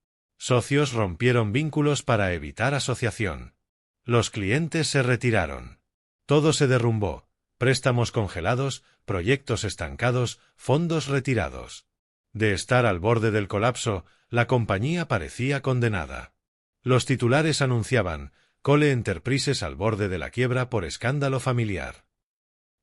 Socios rompieron vínculos para evitar asociación. Los clientes se retiraron. Todo se derrumbó. Préstamos congelados, proyectos estancados, fondos retirados. De estar al borde del colapso, la compañía parecía condenada. Los titulares anunciaban: Cole Enterprises al borde de la quiebra por escándalo familiar.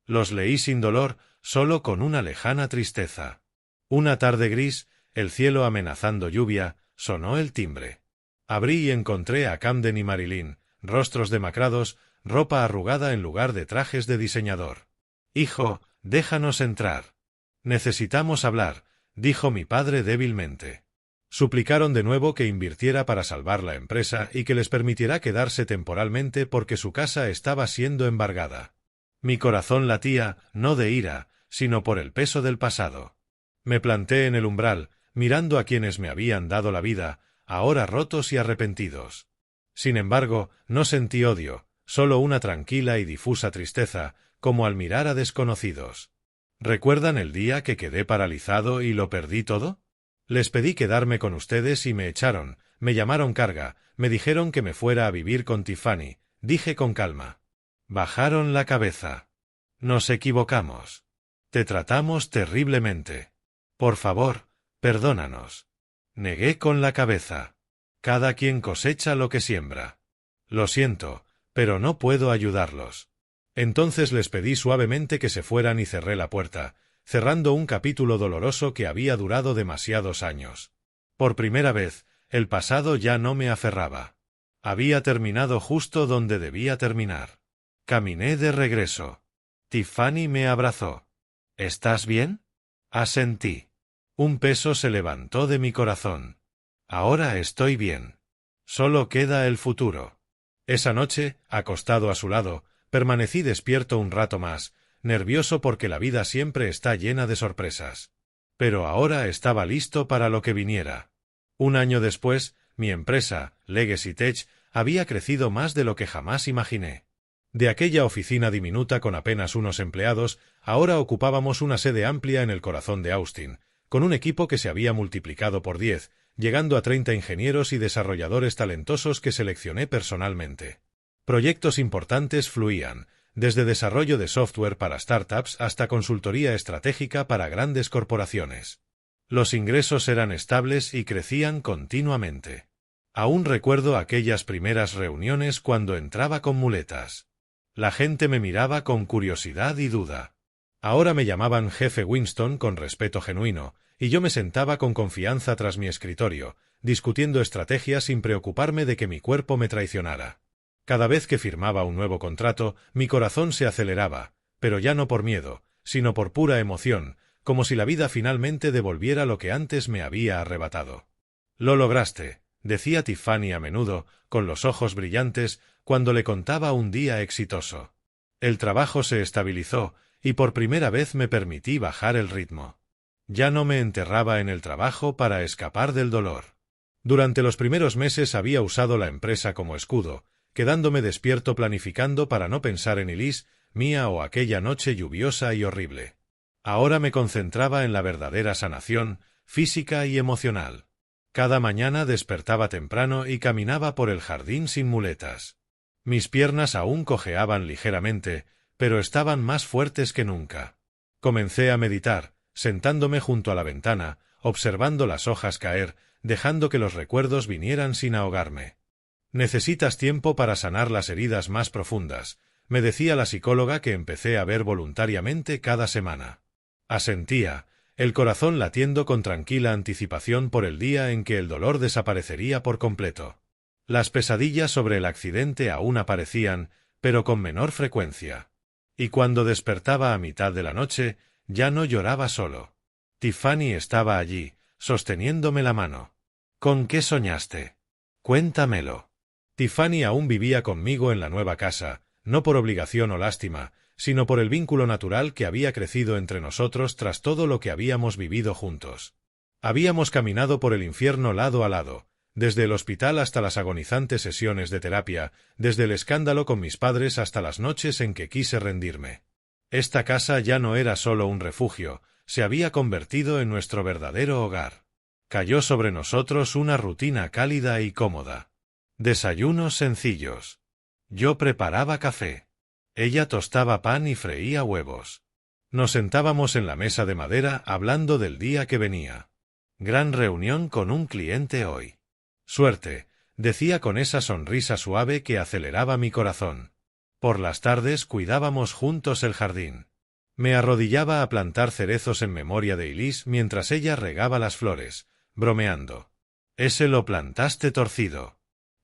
Los leí sin dolor, solo con una lejana tristeza. Una tarde gris, el cielo amenazando lluvia, sonó el timbre. Abrí y encontré a Camden y Marilyn, rostros demacrados, ropa arrugada en lugar de trajes de diseñador. «Hijo, déjanos entrar. Necesitamos hablar», dijo mi padre débilmente. Suplicaron de nuevo que invirtiera para salvar la empresa y que les permitiera quedarse temporalmente porque su casa estaba siendo embargada. Mi corazón latía, no de ira, sino por el peso del pasado. Me planté en el umbral, mirando a quienes me habían dado la vida, ahora rotos y arrepentidos. Sin embargo, no sentí odio, solo una tranquila y difusa tristeza, como al mirar a desconocidos. ¿Recuerdan el día que quedé paralizado y lo perdí todo? Les pedí quedarme con ustedes y me echaron, me llamaron carga, me dijeron que me fuera a vivir con Tiffany, dije con calma. Bajaron la cabeza. Nos equivocamos. Te tratamos terriblemente. Por favor, perdónanos. Negué con la cabeza. Cada quien cosecha lo que siembra. Lo siento, pero no puedo ayudarlos. Entonces les pedí suavemente que se fueran y cerré la puerta, cerrando un capítulo doloroso que había durado demasiados años. Por primera vez, el pasado ya no me aferraba. Había terminado justo donde debía terminar. Caminé de regreso. Tiffany me abrazó. ¿Estás bien? Asentí. Un peso se levantó de mi corazón. Ahora estoy bien. Solo queda el futuro. Esa noche, acostado a su lado, permanecí despierto un rato más, nervioso porque la vida siempre está llena de sorpresas. Pero ahora estaba listo para lo que viniera. Un año después, mi empresa, Legacy Tech, había crecido más de lo que jamás imaginé. De aquella oficina diminuta con apenas unos empleados, ahora ocupábamos una sede amplia en el corazón de Austin, con un equipo que se había multiplicado por 10, llegando a 30 ingenieros y desarrolladores talentosos que seleccioné personalmente. Proyectos importantes fluían, desde desarrollo de software para startups hasta consultoría estratégica para grandes corporaciones. Los ingresos eran estables y crecían continuamente. Aún recuerdo aquellas primeras reuniones cuando entraba con muletas. La gente me miraba con curiosidad y duda. Ahora me llamaban jefe Winston con respeto genuino, y yo me sentaba con confianza tras mi escritorio, discutiendo estrategias sin preocuparme de que mi cuerpo me traicionara. Cada vez que firmaba un nuevo contrato, mi corazón se aceleraba, pero ya no por miedo, sino por pura emoción, como si la vida finalmente devolviera lo que antes me había arrebatado. «Lo lograste», decía Tiffany a menudo, con los ojos brillantes, cuando le contaba un día exitoso. El trabajo se estabilizó, y por primera vez me permití bajar el ritmo. Ya no me enterraba en el trabajo para escapar del dolor. Durante los primeros meses había usado la empresa como escudo, quedándome despierto planificando para no pensar en Elise, Mia o aquella noche lluviosa y horrible. Ahora me concentraba en la verdadera sanación, física y emocional. Cada mañana despertaba temprano y caminaba por el jardín sin muletas. Mis piernas aún cojeaban ligeramente, pero estaban más fuertes que nunca. Comencé a meditar, sentándome junto a la ventana, observando las hojas caer, dejando que los recuerdos vinieran sin ahogarme. «Necesitas tiempo para sanar las heridas más profundas», me decía la psicóloga que empecé a ver voluntariamente cada semana. Asentía, el corazón latiendo con tranquila anticipación por el día en que el dolor desaparecería por completo. Las pesadillas sobre el accidente aún aparecían, pero con menor frecuencia. Y cuando despertaba a mitad de la noche, ya no lloraba solo. Tiffany estaba allí, sosteniéndome la mano. «¿Con qué soñaste? Cuéntamelo». Tiffany aún vivía conmigo en la nueva casa, no por obligación o lástima, sino por el vínculo natural que había crecido entre nosotros tras todo lo que habíamos vivido juntos. Habíamos caminado por el infierno lado a lado, desde el hospital hasta las agonizantes sesiones de terapia, desde el escándalo con mis padres hasta las noches en que quise rendirme. Esta casa ya no era solo un refugio, se había convertido en nuestro verdadero hogar. Cayó sobre nosotros una rutina cálida y cómoda. Desayunos sencillos. Yo preparaba café. Ella tostaba pan y freía huevos. Nos sentábamos en la mesa de madera hablando del día que venía. «Gran reunión con un cliente hoy». «Suerte», decía con esa sonrisa suave que aceleraba mi corazón. Por las tardes cuidábamos juntos el jardín. Me arrodillaba a plantar cerezos en memoria de Elise mientras ella regaba las flores, bromeando. «Ese lo plantaste torcido».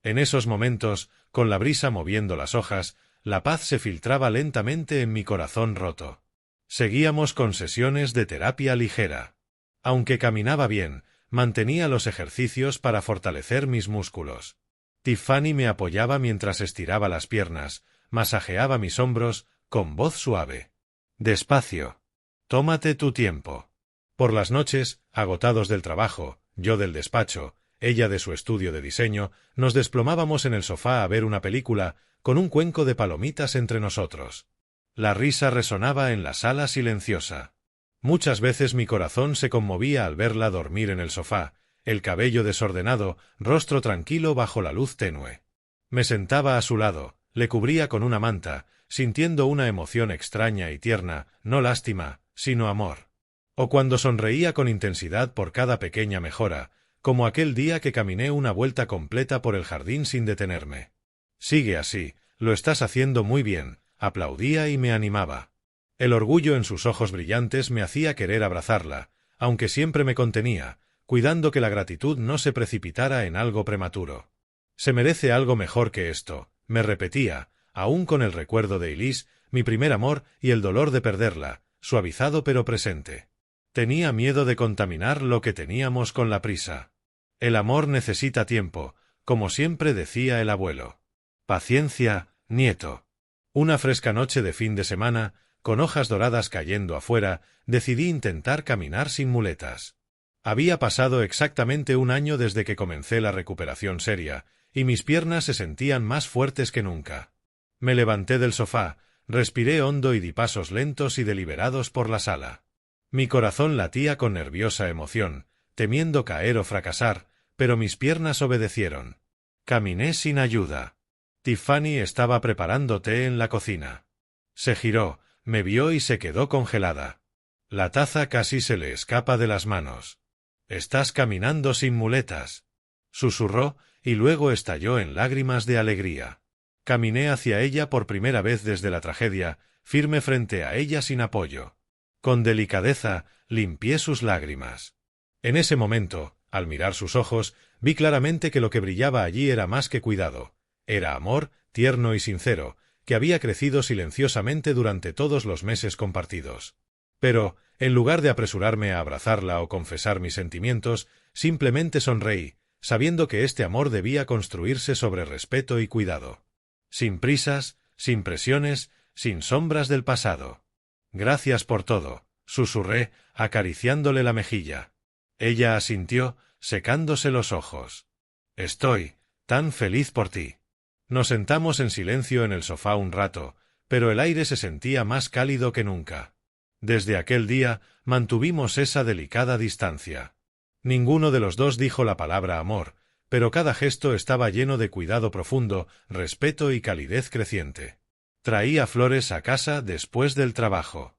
En esos momentos, con la brisa moviendo las hojas, la paz se filtraba lentamente en mi corazón roto. Seguíamos con sesiones de terapia ligera. Aunque caminaba bien, mantenía los ejercicios para fortalecer mis músculos. Tiffany me apoyaba mientras estiraba las piernas, masajeaba mis hombros, con voz suave. «Despacio. Tómate tu tiempo». Por las noches, agotados del trabajo, yo del despacho, ella de su estudio de diseño, nos desplomábamos en el sofá a ver una película, con un cuenco de palomitas entre nosotros. La risa resonaba en la sala silenciosa. Muchas veces mi corazón se conmovía al verla dormir en el sofá, el cabello desordenado, rostro tranquilo bajo la luz tenue. Me sentaba a su lado, le cubría con una manta, sintiendo una emoción extraña y tierna, no lástima, sino amor. O cuando sonreía con intensidad por cada pequeña mejora, como aquel día que caminé una vuelta completa por el jardín sin detenerme. «Sigue así, lo estás haciendo muy bien», aplaudía y me animaba. El orgullo en sus ojos brillantes me hacía querer abrazarla, aunque siempre me contenía, cuidando que la gratitud no se precipitara en algo prematuro. «Se merece algo mejor que esto», me repetía, aún con el recuerdo de Elise, mi primer amor y el dolor de perderla, suavizado pero presente. Tenía miedo de contaminar lo que teníamos con la prisa. «El amor necesita tiempo», como siempre decía el abuelo. «Paciencia, nieto». Una fresca noche de fin de semana, con hojas doradas cayendo afuera, decidí intentar caminar sin muletas. Había pasado exactamente un año desde que comencé la recuperación seria, y mis piernas se sentían más fuertes que nunca. Me levanté del sofá, respiré hondo y di pasos lentos y deliberados por la sala. Mi corazón latía con nerviosa emoción, temiendo caer o fracasar, pero mis piernas obedecieron. Caminé sin ayuda. Tiffany estaba preparando té en la cocina. Se giró, me vio y se quedó congelada. La taza casi se le escapa de las manos. «Estás caminando sin muletas», susurró, y luego estalló en lágrimas de alegría. Caminé hacia ella por primera vez desde la tragedia, firme frente a ella sin apoyo. Con delicadeza, limpié sus lágrimas. En ese momento, al mirar sus ojos, vi claramente que lo que brillaba allí era más que cuidado. Era amor, tierno y sincero, que había crecido silenciosamente durante todos los meses compartidos. Pero, en lugar de apresurarme a abrazarla o confesar mis sentimientos, simplemente sonreí, sabiendo que este amor debía construirse sobre respeto y cuidado. Sin prisas, sin presiones, sin sombras del pasado. «Gracias por todo», susurré, acariciándole la mejilla. Ella asintió, secándose los ojos. «Estoy tan feliz por ti». Nos sentamos en silencio en el sofá un rato, pero el aire se sentía más cálido que nunca. Desde aquel día mantuvimos esa delicada distancia. Ninguno de los dos dijo la palabra amor, pero cada gesto estaba lleno de cuidado profundo, respeto y calidez creciente. Traía flores a casa después del trabajo.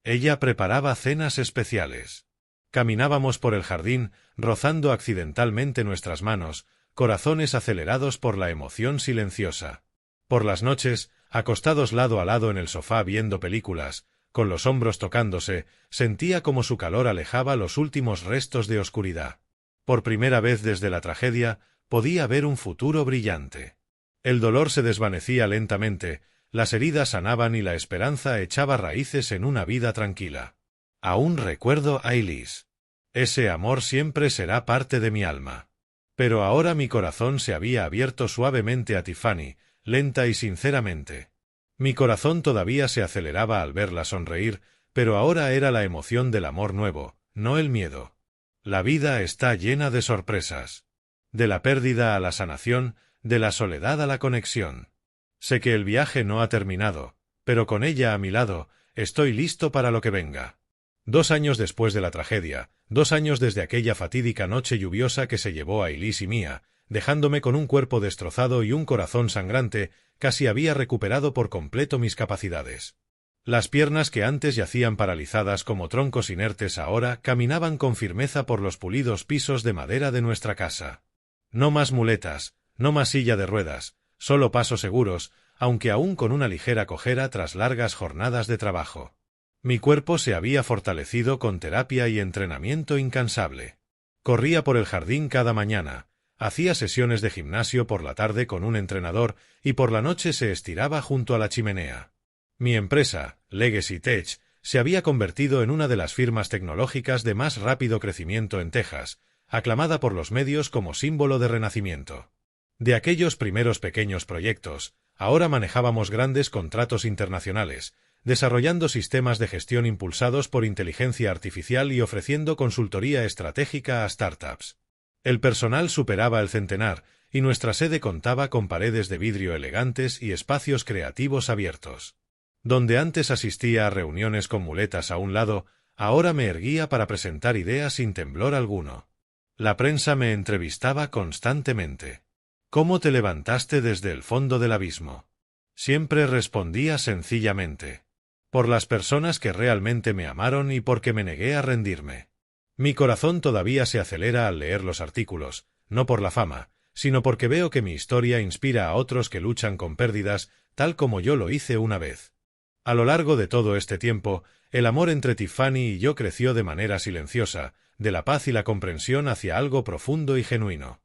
Ella preparaba cenas especiales. Caminábamos por el jardín, rozando accidentalmente nuestras manos, corazones acelerados por la emoción silenciosa. Por las noches, acostados lado a lado en el sofá viendo películas, con los hombros tocándose, sentía como su calor alejaba los últimos restos de oscuridad. Por primera vez desde la tragedia, podía ver un futuro brillante. El dolor se desvanecía lentamente, las heridas sanaban y la esperanza echaba raíces en una vida tranquila. Aún recuerdo a Elise. Ese amor siempre será parte de mi alma. Pero ahora mi corazón se había abierto suavemente a Tiffany, lenta y sinceramente. Mi corazón todavía se aceleraba al verla sonreír, pero ahora era la emoción del amor nuevo, no el miedo. La vida está llena de sorpresas. De la pérdida a la sanación, de la soledad a la conexión. Sé que el viaje no ha terminado, pero con ella a mi lado, estoy listo para lo que venga. 2 años después de la tragedia, 2 años desde aquella fatídica noche lluviosa que se llevó a Elise y Mia, dejándome con un cuerpo destrozado y un corazón sangrante, casi había recuperado por completo mis capacidades. Las piernas que antes yacían paralizadas como troncos inertes ahora caminaban con firmeza por los pulidos pisos de madera de nuestra casa. No más muletas, no más silla de ruedas, solo pasos seguros, aunque aún con una ligera cojera tras largas jornadas de trabajo. Mi cuerpo se había fortalecido con terapia y entrenamiento incansable. Corría por el jardín cada mañana, hacía sesiones de gimnasio por la tarde con un entrenador y por la noche se estiraba junto a la chimenea. Mi empresa, Legacy Tech, se había convertido en una de las firmas tecnológicas de más rápido crecimiento en Texas, aclamada por los medios como símbolo de renacimiento. De aquellos primeros pequeños proyectos, ahora manejábamos grandes contratos internacionales, desarrollando sistemas de gestión impulsados por inteligencia artificial y ofreciendo consultoría estratégica a startups. El personal superaba el centenar, y nuestra sede contaba con paredes de vidrio elegantes y espacios creativos abiertos. Donde antes asistía a reuniones con muletas a un lado, ahora me erguía para presentar ideas sin temblor alguno. La prensa me entrevistaba constantemente. ¿Cómo te levantaste desde el fondo del abismo? Siempre respondía sencillamente. Por las personas que realmente me amaron y porque me negué a rendirme. Mi corazón todavía se acelera al leer los artículos, no por la fama, sino porque veo que mi historia inspira a otros que luchan con pérdidas, tal como yo lo hice una vez. A lo largo de todo este tiempo, el amor entre Tiffany y yo creció de manera silenciosa, de la paz y la comprensión hacia algo profundo y genuino.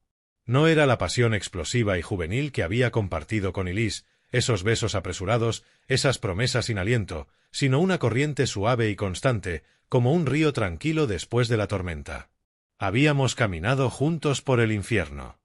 No era la pasión explosiva y juvenil que había compartido con Elise, esos besos apresurados, esas promesas sin aliento, sino una corriente suave y constante, como un río tranquilo después de la tormenta. Habíamos caminado juntos por el infierno.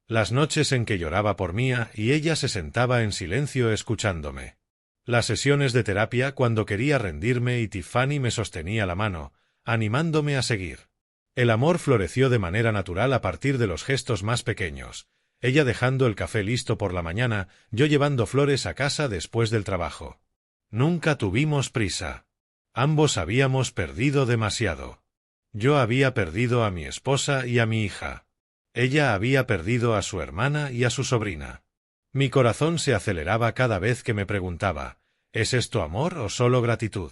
Las noches en que lloraba por Mia y ella se sentaba en silencio escuchándome. Las sesiones de terapia cuando quería rendirme y Tiffany me sostenía la mano, animándome a seguir. El amor floreció de manera natural a partir de los gestos más pequeños. Ella dejando el café listo por la mañana, yo llevando flores a casa después del trabajo. Nunca tuvimos prisa. Ambos habíamos perdido demasiado. Yo había perdido a mi esposa y a mi hija. Ella había perdido a su hermana y a su sobrina. Mi corazón se aceleraba cada vez que me preguntaba, ¿Es esto amor o solo gratitud?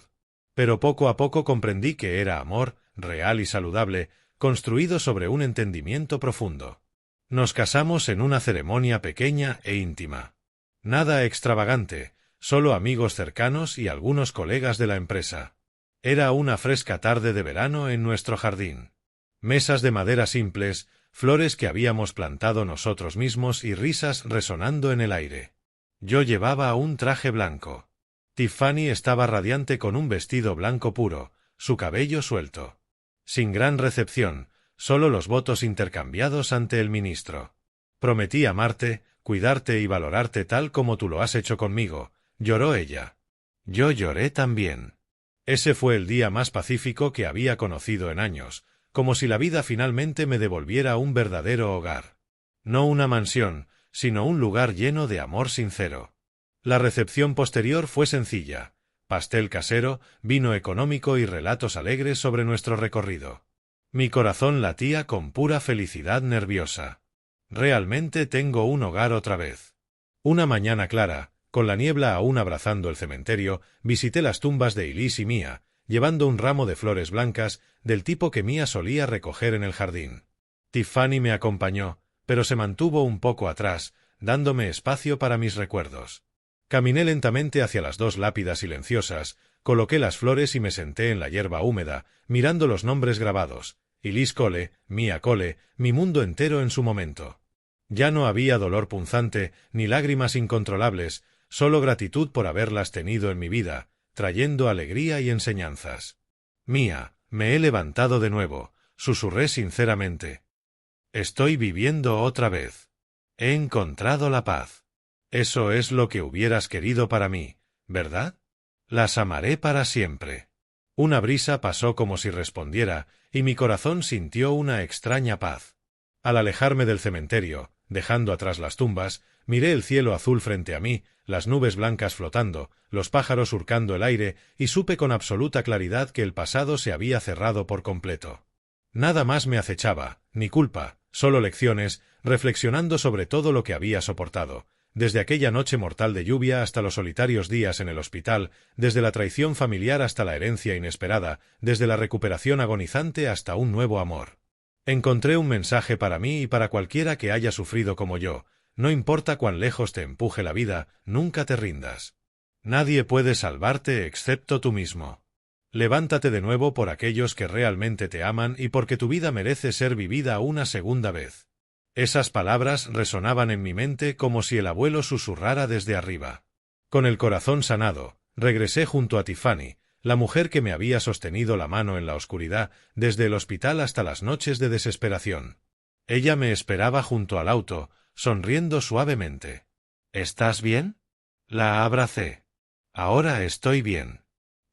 Pero poco a poco comprendí que era amor, real y saludable, construido sobre un entendimiento profundo. Nos casamos en una ceremonia pequeña e íntima. Nada extravagante, solo amigos cercanos y algunos colegas de la empresa. Era una fresca tarde de verano en nuestro jardín. Mesas de madera simples, flores que habíamos plantado nosotros mismos y risas resonando en el aire. Yo llevaba un traje blanco. Tiffany estaba radiante con un vestido blanco puro, su cabello suelto. Sin gran recepción, solo los votos intercambiados ante el ministro. Prometí amarte, cuidarte y valorarte tal como tú lo has hecho conmigo, lloró ella. Yo lloré también. Ese fue el día más pacífico que había conocido en años, como si la vida finalmente me devolviera un verdadero hogar. No una mansión, sino un lugar lleno de amor sincero. La recepción posterior fue sencilla: pastel casero, vino económico y relatos alegres sobre nuestro recorrido. Mi corazón latía con pura felicidad nerviosa. Realmente tengo un hogar otra vez. Una mañana clara, con la niebla aún abrazando el cementerio, visité las tumbas de Elise y Mia, llevando un ramo de flores blancas, del tipo que Mia solía recoger en el jardín. Tiffany me acompañó, pero se mantuvo un poco atrás, dándome espacio para mis recuerdos. Caminé lentamente hacia las dos lápidas silenciosas, coloqué las flores y me senté en la hierba húmeda, mirando los nombres grabados: Elise Cole, Mia Cole, mi mundo entero en su momento. Ya no había dolor punzante, ni lágrimas incontrolables, solo gratitud por haberlas tenido en mi vida, trayendo alegría y enseñanzas. Mia, me he levantado de nuevo, susurré sinceramente. Estoy viviendo otra vez. He encontrado la paz. Eso es lo que hubieras querido para mí, ¿verdad? Las amaré para siempre. Una brisa pasó como si respondiera, y mi corazón sintió una extraña paz. Al alejarme del cementerio, dejando atrás las tumbas, miré el cielo azul frente a mí, las nubes blancas flotando, los pájaros surcando el aire, y supe con absoluta claridad que el pasado se había cerrado por completo. Nada más me acechaba, ni culpa, solo lecciones, reflexionando sobre todo lo que había soportado, desde aquella noche mortal de lluvia hasta los solitarios días en el hospital, desde la traición familiar hasta la herencia inesperada, desde la recuperación agonizante hasta un nuevo amor. Encontré un mensaje para mí y para cualquiera que haya sufrido como yo: no importa cuán lejos te empuje la vida, nunca te rindas. Nadie puede salvarte excepto tú mismo. Levántate de nuevo por aquellos que realmente te aman y porque tu vida merece ser vivida una segunda vez. Esas palabras resonaban en mi mente como si el abuelo susurrara desde arriba. Con el corazón sanado, regresé junto a Tiffany, la mujer que me había sostenido la mano en la oscuridad, desde el hospital hasta las noches de desesperación. Ella me esperaba junto al auto, sonriendo suavemente. ¿Estás bien? La abracé. Ahora estoy bien.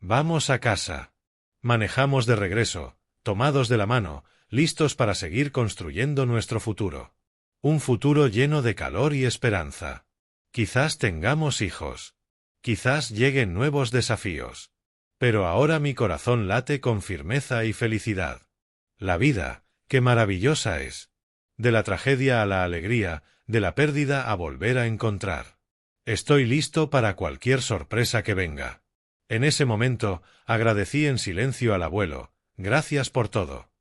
Vamos a casa. Manejamos de regreso, tomados de la mano, listos para seguir construyendo nuestro futuro. Un futuro lleno de calor y esperanza. Quizás tengamos hijos. Quizás lleguen nuevos desafíos. Pero ahora mi corazón late con firmeza y felicidad. La vida, qué maravillosa es. De la tragedia a la alegría, de la pérdida a volver a encontrar. Estoy listo para cualquier sorpresa que venga. En ese momento, agradecí en silencio al abuelo: gracias por todo.